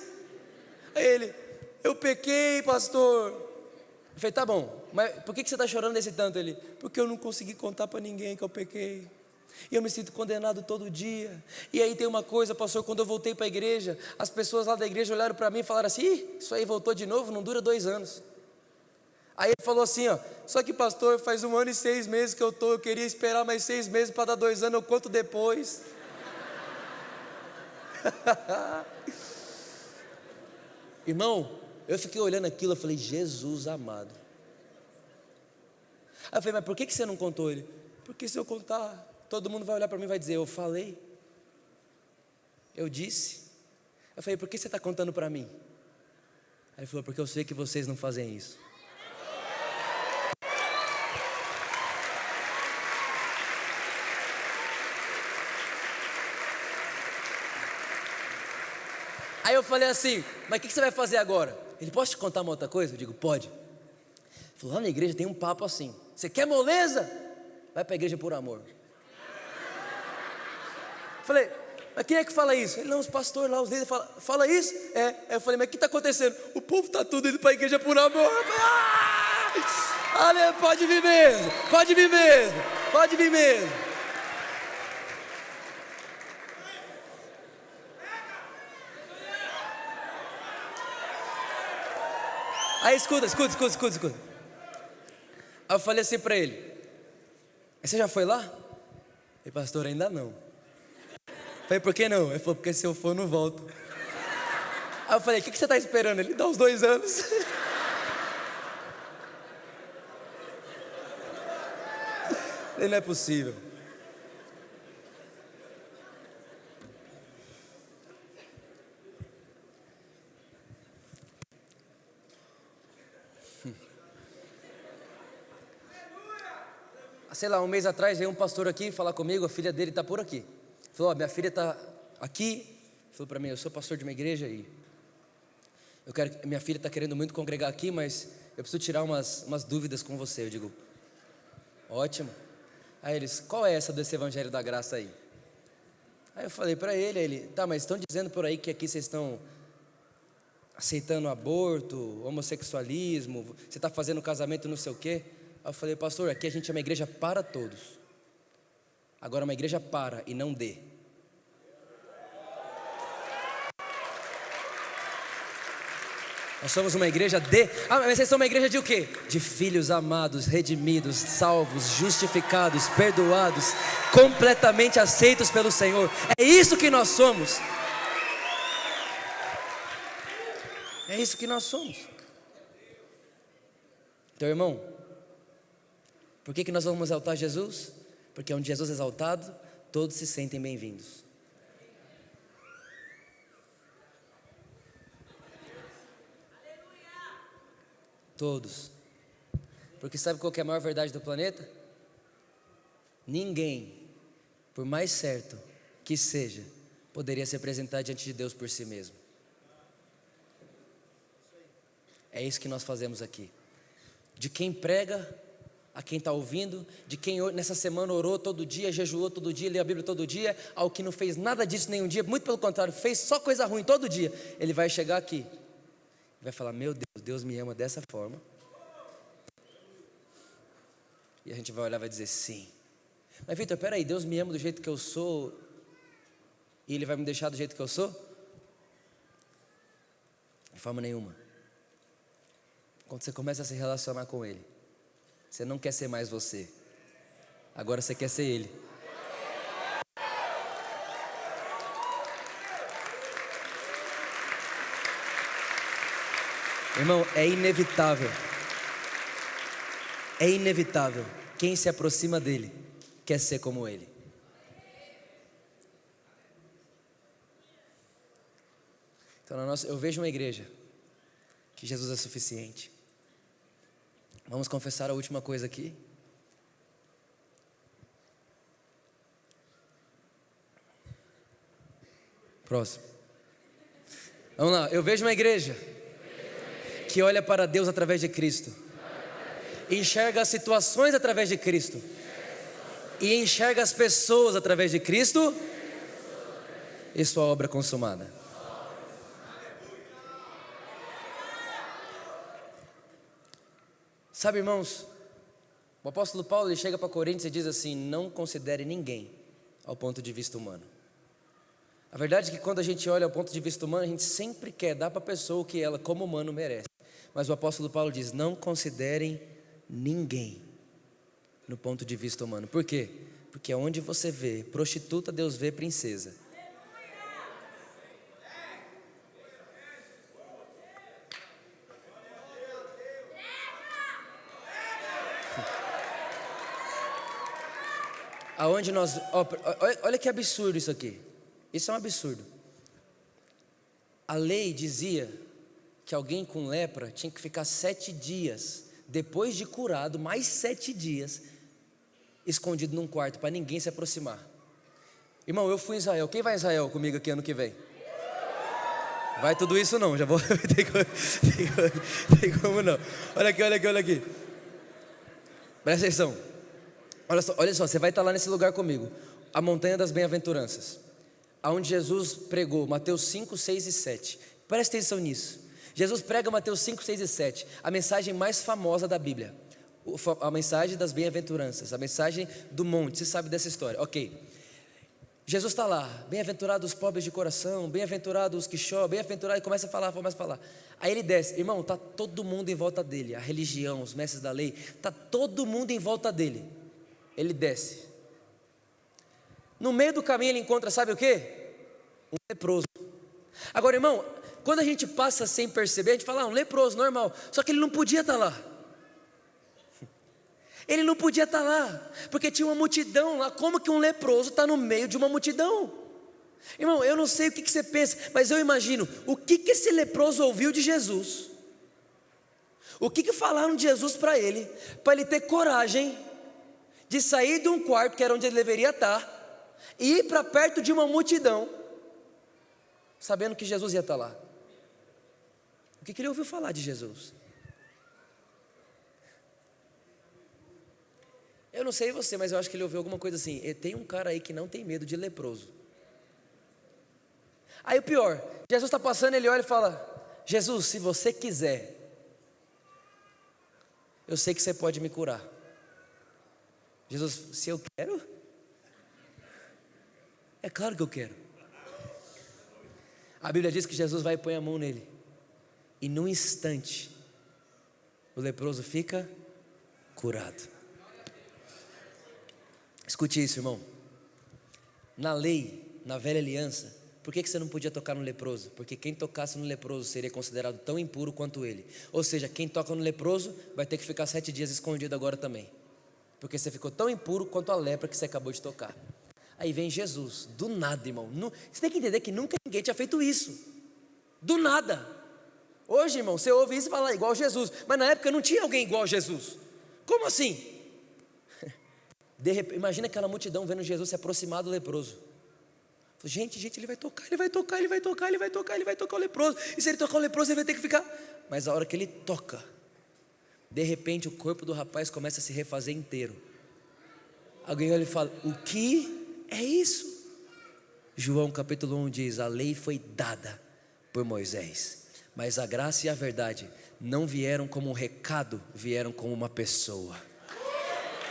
B: Aí ele, eu pequei, pastor. Eu falei, tá bom, mas por que você está chorando desse tanto? Ele, porque eu não consegui contar para ninguém que eu pequei. E eu me sinto condenado todo dia. E aí tem uma coisa, pastor, quando eu voltei para a igreja, as pessoas lá da igreja olharam para mim e falaram assim, isso aí voltou de novo, não dura 2 anos. Aí ele falou assim, só que pastor, faz 1 ano e 6 meses que eu queria esperar mais 6 meses para dar 2 anos, eu conto depois. Irmão, eu fiquei olhando aquilo, eu falei, Jesus amado. Aí eu falei, mas por que você não contou? Ele, porque se eu contar, todo mundo vai olhar para mim e vai dizer, eu falei, eu disse. Eu falei, por que você está contando para mim? Aí ele falou, porque eu sei que vocês não fazem isso. Aí eu falei assim, mas o que você vai fazer agora? Ele, posso te contar uma outra coisa? Eu digo, pode. Ele falou, lá na igreja tem um papo assim, você quer moleza? Vai para a igreja por amor. Eu falei, mas quem é que fala isso? Ele, não, os pastores lá, os líderes falam, fala isso? É. Aí eu falei, mas o que está acontecendo? O povo está tudo indo para a igreja por amor. Eu falei, pode vir mesmo, pode vir mesmo, pode vir mesmo. Aí escuta. Aí eu falei assim para ele, você já foi lá? Ele, pastor, ainda não. Eu falei, por que não? Ele falou, porque se eu for, eu não volto. Aí eu falei, o que você está esperando? Ele, dá uns 2 anos. Ele, não é possível. Sei lá, 1 mês atrás veio um pastor aqui falar comigo, a filha dele está por aqui. Falou, minha filha está aqui. Falou para mim, eu sou pastor de uma igreja e minha filha está querendo muito congregar aqui, mas eu preciso tirar umas dúvidas com você. Eu digo, ótimo. Aí eles, qual é essa desse evangelho da graça aí? Aí eu falei para ele, tá, mas estão dizendo por aí que aqui vocês estão aceitando aborto, homossexualismo, você está fazendo casamento não sei o quê. Aí eu falei, pastor, aqui a gente é uma igreja para todos. Agora uma igreja para e não dê. Nós somos uma igreja de... mas vocês são uma igreja de o quê? De filhos amados, redimidos, salvos, justificados, perdoados, completamente aceitos pelo Senhor. É isso que nós somos. É isso que nós somos. Então, irmão, por que nós vamos exaltar Jesus? Porque onde Jesus é exaltado, todos se sentem bem-vindos. Todos. Porque sabe qual que é a maior verdade do planeta? Ninguém, por mais certo que seja, poderia se apresentar diante de Deus por si mesmo. É isso que nós fazemos aqui. De quem prega a quem está ouvindo, de quem nessa semana orou todo dia, jejuou todo dia, leu a Bíblia todo dia, ao que não fez nada disso nenhum dia, muito pelo contrário, fez só coisa ruim todo dia, ele vai chegar aqui, vai falar, meu Deus, Deus me ama dessa forma, e a gente vai olhar e vai dizer, sim, mas Vitor, peraí, Deus me ama do jeito que eu sou, e Ele vai me deixar do jeito que eu sou? De forma nenhuma. Quando você começa a se relacionar com Ele, você não quer ser mais você, agora você quer ser Ele. Irmão, é inevitável. Quem se aproxima dEle quer ser como Ele. Então eu vejo uma igreja que Jesus é suficiente. Vamos confessar a última coisa aqui. Próximo. Vamos lá, eu vejo uma igreja que olha para Deus através de Cristo, enxerga as situações através de Cristo, e enxerga as pessoas através de Cristo e sua obra consumada. Sabe, irmãos, o apóstolo Paulo ele chega para Coríntios e diz assim: não considere ninguém ao ponto de vista humano. A verdade é que quando a gente olha ao ponto de vista humano, a gente sempre quer dar para a pessoa o que ela como humano merece. Mas o apóstolo Paulo diz: não considerem ninguém no ponto de vista humano. Por quê? Porque onde você vê prostituta, Deus vê princesa. Aonde nós, olha que absurdo isso aqui. Isso é um absurdo. A lei dizia que alguém com lepra tinha que ficar 7 dias, depois de curado, mais 7 dias, escondido num quarto, para ninguém se aproximar. Irmão, eu fui em Israel. Quem vai em Israel comigo aqui ano que vem? Vai tudo isso não, já vou. Tem como não. Olha aqui. Presta atenção. Olha só, você vai estar lá nesse lugar comigo. A montanha das bem-aventuranças, aonde Jesus pregou, Mateus 5, 6 e 7. Presta atenção nisso. Jesus prega Mateus 5, 6 e 7, a mensagem mais famosa da Bíblia, a mensagem das bem-aventuranças, a mensagem do monte. Você sabe dessa história, ok? Jesus está lá: bem-aventurados os pobres de coração, bem-aventurados os que choram, bem-aventurado, e começa a falar. Aí ele desce, irmão, está todo mundo em volta dele, a religião, os mestres da lei, está todo mundo em volta dele. Ele desce. No meio do caminho ele encontra, sabe o quê? Um leproso. Agora, irmão, quando a gente passa sem perceber, a gente fala: um leproso, normal. Só que ele não podia estar lá. Ele não podia estar lá, porque tinha uma multidão lá. Como que um leproso está no meio de uma multidão? Irmão, eu não sei o que você pensa, mas eu imagino o que esse leproso ouviu de Jesus. O que falaram de Jesus para ele ter coragem de sair de um quarto, que era onde ele deveria estar, e ir para perto de uma multidão, sabendo que Jesus ia estar lá. O que ele ouviu falar de Jesus? Eu não sei você, mas eu acho que ele ouviu alguma coisa assim: tem um cara aí que não tem medo de leproso. Aí o pior, Jesus está passando, ele olha e fala: Jesus, se você quiser, eu sei que você pode me curar. Jesus: se eu quero? É claro que eu quero. A Bíblia diz que Jesus vai e põe a mão nele, e num instante o leproso fica curado. Escute isso, irmão. Na lei, na velha aliança, por que você não podia tocar no leproso? Porque quem tocasse no leproso seria considerado tão impuro quanto ele. Ou seja, quem toca no leproso vai ter que ficar 7 dias escondido agora também, porque você ficou tão impuro quanto a lepra que você acabou de tocar. Aí vem Jesus, do nada, irmão. Você tem que entender que nunca ninguém tinha feito isso. Do nada. Hoje, irmão, você ouve isso e fala igual Jesus, mas na época não tinha alguém igual a Jesus. Como assim? Imagina aquela multidão vendo Jesus se aproximar do leproso. Gente, ele vai tocar o leproso. E se ele tocar o leproso, ele vai ter que ficar. Mas a hora que ele toca, de repente o corpo do rapaz começa a se refazer inteiro. Alguém olha e fala: o que é isso? João capítulo 1 diz: a lei foi dada por Moisés, mas a graça e a verdade não vieram como um recado, vieram como uma pessoa.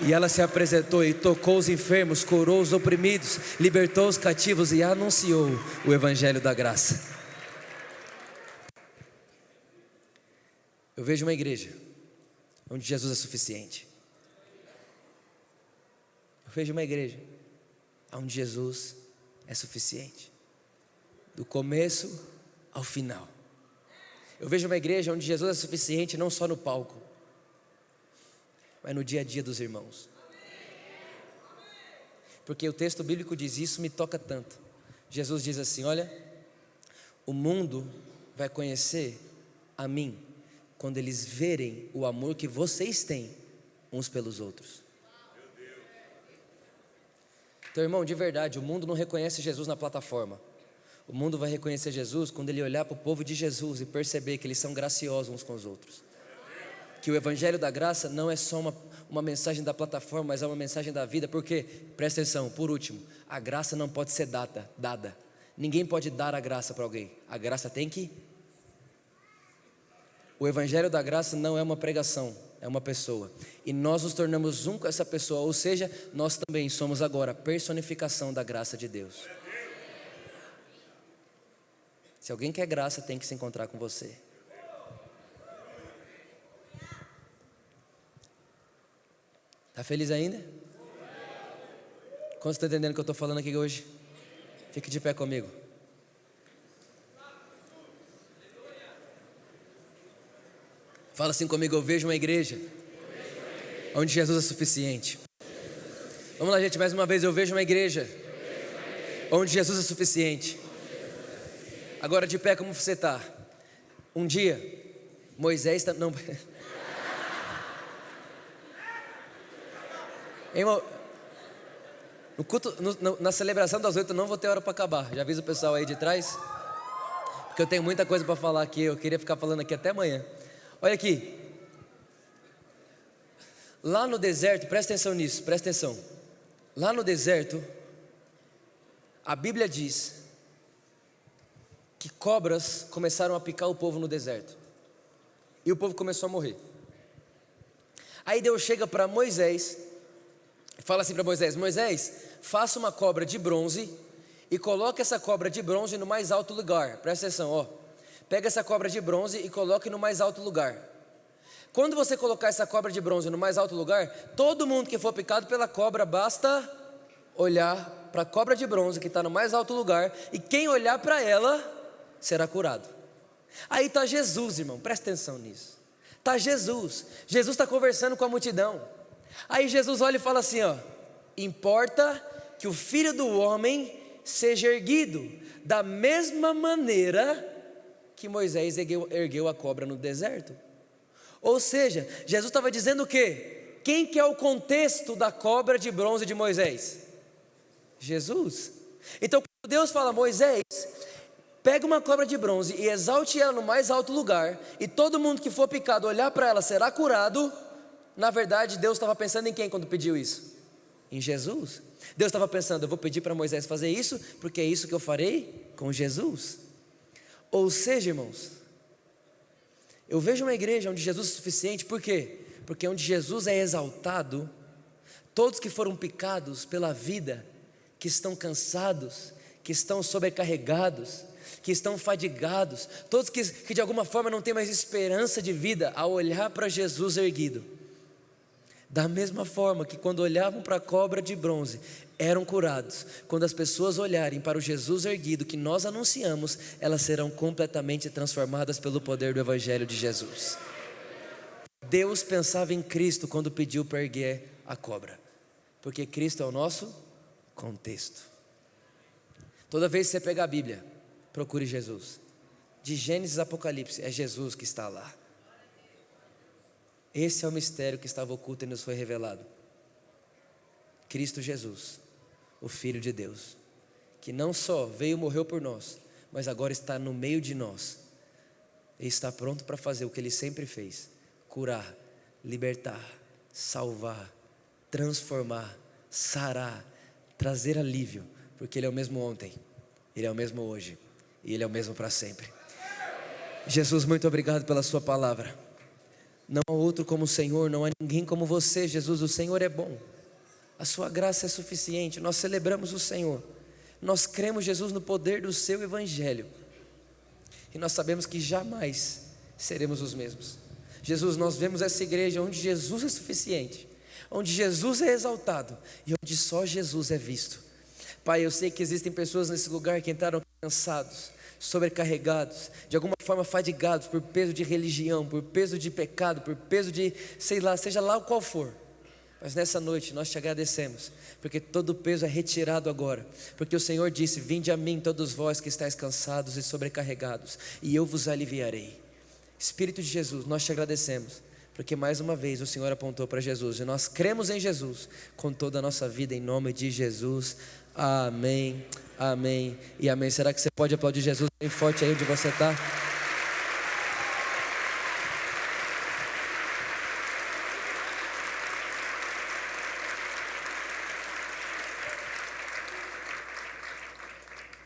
B: E ela se apresentou e tocou os enfermos, curou os oprimidos, libertou os cativos e anunciou o evangelho da graça. Eu vejo uma igreja onde Jesus é suficiente. Eu vejo uma igreja onde Jesus é suficiente, do começo ao final. Eu vejo uma igreja onde Jesus é suficiente não só no palco, mas no dia a dia dos irmãos. Porque o texto bíblico diz: isso me toca tanto. Jesus diz assim: olha, o mundo vai conhecer a mim quando eles verem o amor que vocês têm uns pelos outros. Então, irmão, de verdade, o mundo não reconhece Jesus na plataforma. O mundo vai reconhecer Jesus quando ele olhar para o povo de Jesus e perceber que eles são graciosos uns com os outros, que o Evangelho da Graça não é só uma mensagem da plataforma, mas é uma mensagem da vida, porque, presta atenção, por último, a graça não pode ser dada. Ninguém pode dar a graça para alguém, a graça tem que... O Evangelho da Graça não é uma pregação, é uma pessoa, e nós nos tornamos um com essa pessoa, ou seja, nós também somos agora a personificação da graça de Deus. Se alguém quer graça, tem que se encontrar com você. Está feliz ainda? Quantos estão entendendo o que eu estou falando aqui hoje? Fique de pé comigo. Fala assim comigo, eu vejo uma igreja onde Jesus é suficiente. Vamos lá, gente, mais uma vez, eu vejo uma igreja onde Jesus é suficiente. Agora de pé, como você está? Um dia, Moisés está... Não... Irmão, no culto, na celebração das 8 eu não vou ter hora para acabar. Já avisa o pessoal aí de trás, porque eu tenho muita coisa para falar aqui. Eu queria ficar falando aqui até amanhã. Olha aqui. Lá no deserto, presta atenção nisso, presta atenção. Lá no deserto, a Bíblia diz que cobras começaram a picar o povo no deserto. E o povo começou a morrer. Aí Deus chega para Moisés, fala assim para Moisés: Moisés, faça uma cobra de bronze e coloque essa cobra de bronze no mais alto lugar. Presta atenção, ó. Pega essa cobra de bronze e coloque no mais alto lugar. Quando você colocar essa cobra de bronze no mais alto lugar, todo mundo que for picado pela cobra, basta olhar para a cobra de bronze que está no mais alto lugar, e quem olhar para ela será curado. Aí está Jesus, irmão, presta atenção nisso. Está Jesus está conversando com a multidão. Aí Jesus olha e fala assim, ó: importa que o Filho do Homem seja erguido da mesma maneira que Moisés ergueu a cobra no deserto. Ou seja, Jesus estava dizendo o quê? Quem que é o contexto da cobra de bronze de Moisés? Jesus. Então quando Deus fala: Moisés, pega uma cobra de bronze e exalte ela no mais alto lugar, e todo mundo que for picado olhar para ela será curado. Na verdade, Deus estava pensando em quem quando pediu isso? Em Jesus. Deus estava pensando: eu vou pedir para Moisés fazer isso, porque é isso que eu farei com Jesus. Ou seja, irmãos, eu vejo uma igreja onde Jesus é suficiente. Por quê? Porque onde Jesus é exaltado, todos que foram picados pela vida, que estão cansados, que estão sobrecarregados, que estão fadigados, todos que de alguma forma não têm mais esperança de vida, ao olhar para Jesus erguido, da mesma forma que quando olhavam para a cobra de bronze, eram curados. Quando as pessoas olharem para o Jesus erguido que nós anunciamos, elas serão completamente transformadas pelo poder do Evangelho de Jesus. Deus pensava em Cristo quando pediu para erguer a cobra, porque Cristo é o nosso contexto. Toda vez que você pegar a Bíblia, procure Jesus. De Gênesis a Apocalipse, é Jesus que está lá. Esse é o mistério que estava oculto e nos foi revelado. Cristo Jesus, o Filho de Deus, que não só veio e morreu por nós, mas agora está no meio de nós, e está pronto para fazer o que Ele sempre fez: curar, libertar, salvar, transformar, sarar, trazer alívio, porque Ele é o mesmo ontem, Ele é o mesmo hoje, e Ele é o mesmo para sempre. Jesus, muito obrigado pela sua palavra. Não há outro como o Senhor, não há ninguém como você, Jesus. O Senhor é bom, a sua graça é suficiente. Nós celebramos o Senhor, nós cremos, Jesus, no poder do seu Evangelho, e nós sabemos que jamais seremos os mesmos. Jesus, nós vemos essa igreja onde Jesus é suficiente, onde Jesus é exaltado e onde só Jesus é visto. Pai, eu sei que existem pessoas nesse lugar que entraram cansados, sobrecarregados, de alguma forma fadigados por peso de religião, por peso de pecado, por peso de, sei lá, seja lá o qual for. Mas nessa noite nós te agradecemos, porque todo o peso é retirado agora, porque o Senhor disse: vinde a mim todos vós que estáis cansados e sobrecarregados, e eu vos aliviarei. Espírito de Jesus, nós te agradecemos, porque mais uma vez o Senhor apontou para Jesus, e nós cremos em Jesus com toda a nossa vida, em nome de Jesus. Amém, amém e amém. Será que você pode aplaudir Jesus bem forte aí onde você está?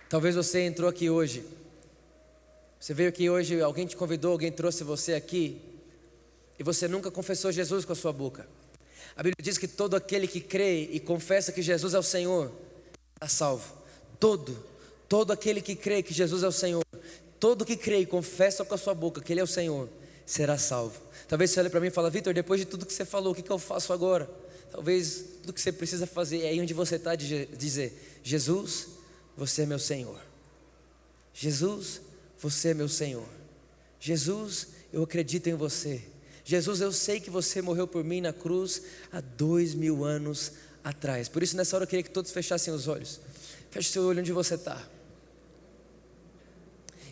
B: Talvez você entrou aqui hoje, você veio aqui hoje, alguém te convidou, alguém trouxe você aqui, e você nunca confessou Jesus com a sua boca. A Bíblia diz que todo aquele que crê e confessa que Jesus é o Senhor, está salvo. Todo aquele que crê que Jesus é o Senhor, todo que crê e confessa com a sua boca que Ele é o Senhor, será salvo. Talvez você olhe para mim e fale: Vitor, depois de tudo que você falou, o que eu faço agora? Talvez tudo que você precisa fazer é aí onde você está, dizer: Jesus, você é meu Senhor. Jesus, você é meu Senhor. Jesus, eu acredito em você. Jesus, eu sei que você morreu por mim na cruz há 2000 anos atrás. Por isso nessa hora eu queria que todos fechassem os olhos. Feche seu olho onde você está.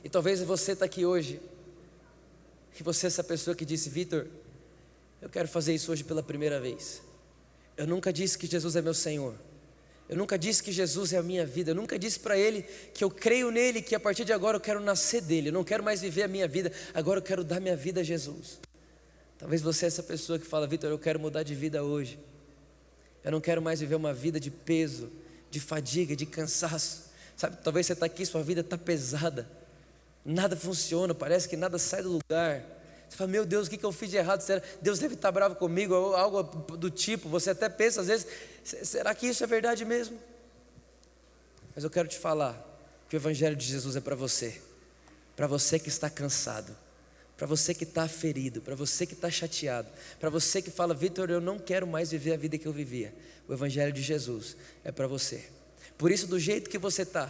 B: E talvez você está aqui hoje, e você é essa pessoa que disse: Vitor, eu quero fazer isso hoje pela primeira vez. Eu nunca disse que Jesus é meu Senhor. Eu nunca disse que Jesus é a minha vida. Eu nunca disse para Ele que eu creio nele, que a partir de agora eu quero nascer dele. Eu não quero mais viver a minha vida, agora eu quero dar minha vida a Jesus. Talvez você é essa pessoa que fala: Vitor, eu quero mudar de vida hoje. Eu não quero mais viver uma vida de peso, de fadiga, de cansaço. Sabe, talvez você está aqui, sua vida está pesada. Nada funciona, parece que nada sai do lugar. Você fala: meu Deus, o que eu fiz de errado? Deus deve estar bravo comigo, ou algo do tipo. Você até pensa às vezes: será que isso é verdade mesmo? Mas eu quero te falar que o Evangelho de Jesus é para você que está cansado, para você que está ferido, para você que está chateado, para você que fala: Vitor, eu não quero mais viver a vida que eu vivia. O Evangelho de Jesus é para você. Por isso, do jeito que você está,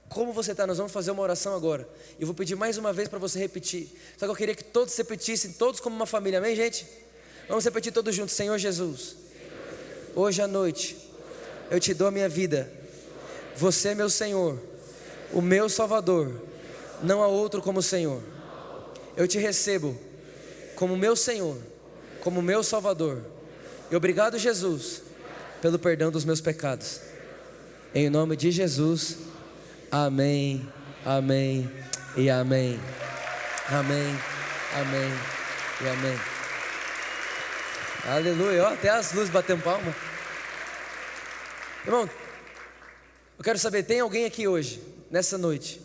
B: como você está, nós vamos fazer uma oração agora. Eu vou pedir mais uma vez para você repetir. Só que eu queria que todos repetissem, todos como uma família, amém, gente? Vamos repetir todos juntos: Senhor Jesus, hoje à noite eu te dou a minha vida. Você é meu Senhor, o meu Salvador. Não há outro como o Senhor. Eu te recebo como meu Senhor, como meu Salvador. E obrigado, Jesus, pelo perdão dos meus pecados. Em nome de Jesus. Amém, amém e amém. Amém, amém e amém. Aleluia, ó, até as luzes batendo palma. Irmão, eu quero saber, tem alguém aqui hoje, nessa noite,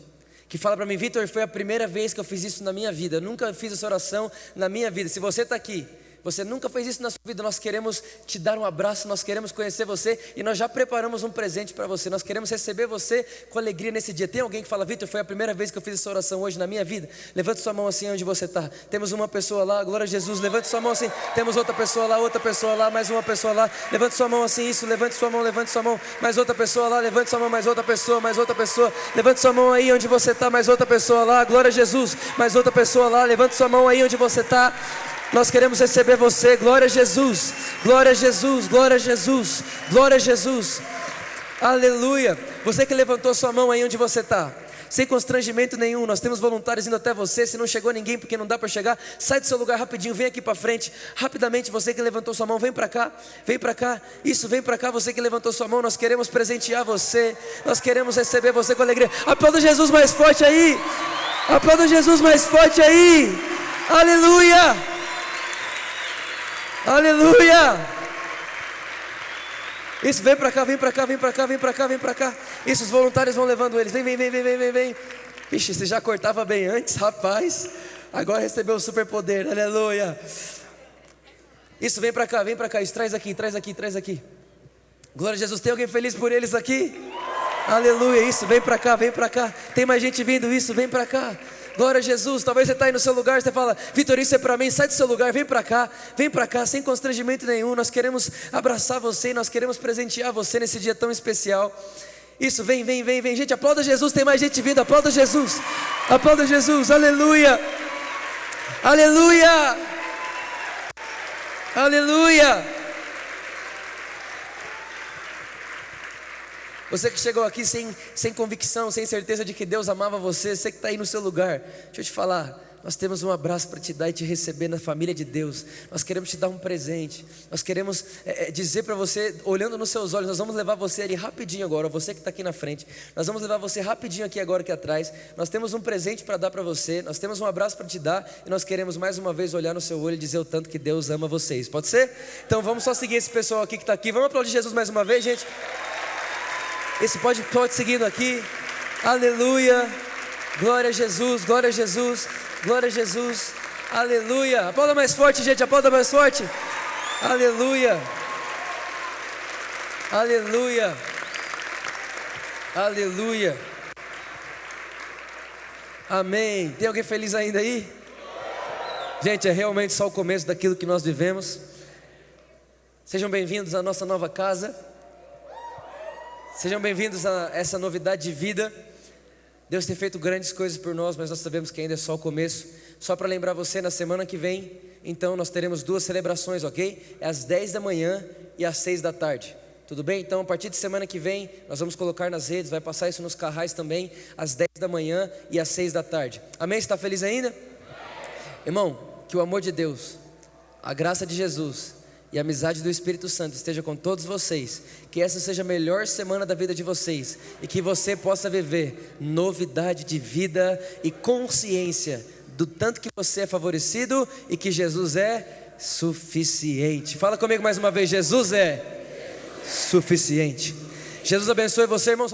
B: que fala para mim: Vitor, foi a primeira vez que eu fiz isso na minha vida. Eu nunca fiz essa oração na minha vida. Se você está aqui, você nunca fez isso na sua vida, nós queremos te dar um abraço, nós queremos conhecer você, e nós já preparamos um presente para você. Nós queremos receber você com alegria nesse dia. Tem alguém que fala: Vitor, foi a primeira vez que eu fiz essa oração hoje na minha vida? Levante sua mão assim onde você está. Temos uma pessoa lá, glória a Jesus. Levante sua mão assim. Temos outra pessoa lá, mais uma pessoa lá. Levante sua mão assim, isso, levante sua mão. Mais outra pessoa lá, levante sua mão, mais outra pessoa. Levante sua mão aí onde você está, mais outra pessoa lá, glória a Jesus. Mais outra pessoa lá, levante sua mão aí onde você está. Nós queremos receber você, glória a Jesus, glória a Jesus, glória a Jesus, glória a Jesus, aleluia. Você que levantou sua mão aí onde você está, sem constrangimento nenhum, nós temos voluntários indo até você. Se não chegou ninguém porque não dá para chegar, sai do seu lugar rapidinho, vem aqui para frente, rapidamente. Você que levantou sua mão, vem para cá, isso, vem para cá. Você que levantou sua mão, nós queremos presentear você, nós queremos receber você com alegria. Aplauda Jesus mais forte aí, aplauda Jesus mais forte aí, aleluia. Aleluia! Isso, vem pra cá. Isso, os voluntários vão levando eles. Vem. Ixi, você já cortava bem antes, rapaz. Agora recebeu o superpoder, aleluia. Isso, vem pra cá. Isso, traz aqui. Glória a Jesus, tem alguém feliz por eles aqui? Aleluia, isso, vem pra cá. Tem mais gente vindo, isso, vem pra cá. Glória a Jesus. Talvez você está aí no seu lugar, você fala: Vitor, isso é para mim. Sai do seu lugar, vem para cá, sem constrangimento nenhum. Nós queremos abraçar você, nós queremos presentear você nesse dia tão especial. Isso, vem, gente, aplauda Jesus. Tem mais gente vindo, aplauda Jesus, aleluia, aleluia, aleluia. Você que chegou aqui sem convicção, sem certeza de que Deus amava você, você que está aí no seu lugar, deixa eu te falar, nós temos um abraço para te dar e te receber na família de Deus. Nós queremos te dar um presente, nós queremos dizer para você, olhando nos seus olhos, nós vamos levar você ali rapidinho agora, você que está aqui na frente, nós vamos levar você rapidinho aqui agora, aqui atrás. Nós temos um presente para dar para você, nós temos um abraço para te dar, e nós queremos mais uma vez olhar no seu olho e dizer o tanto que Deus ama vocês, pode ser? Então vamos só seguir esse pessoal aqui que está aqui, vamos aplaudir Jesus mais uma vez, gente. Esse pode seguindo aqui, Aleluia. Glória a Jesus, glória a Jesus, glória a Jesus. Aleluia. Aplauda mais forte, gente, aplauda mais forte. Aleluia. Aleluia. Aleluia. Amém. Tem alguém feliz ainda aí? Gente, é realmente só o começo daquilo que nós vivemos. Sejam bem-vindos à nossa nova casa. Sejam bem-vindos a essa novidade de vida. Deus tem feito grandes coisas por nós, mas nós sabemos que ainda é só o começo. Só para lembrar você, na semana que vem, então nós teremos 2 celebrações, ok? É às 10 da manhã e às 6 da tarde. Tudo bem? Então, a partir de semana que vem, nós vamos colocar nas redes, vai passar isso nos carrais também, às 10 da manhã e às 6 da tarde. Amém? Você está feliz ainda? Amém. Irmão, que o amor de Deus, a graça de Jesus e a amizade do Espírito Santo esteja com todos vocês. Que essa seja a melhor semana da vida de vocês e que você possa viver novidade de vida e consciência do tanto que você é favorecido e que Jesus é suficiente. Fala comigo mais uma vez, Jesus é suficiente. Jesus abençoe você, irmão.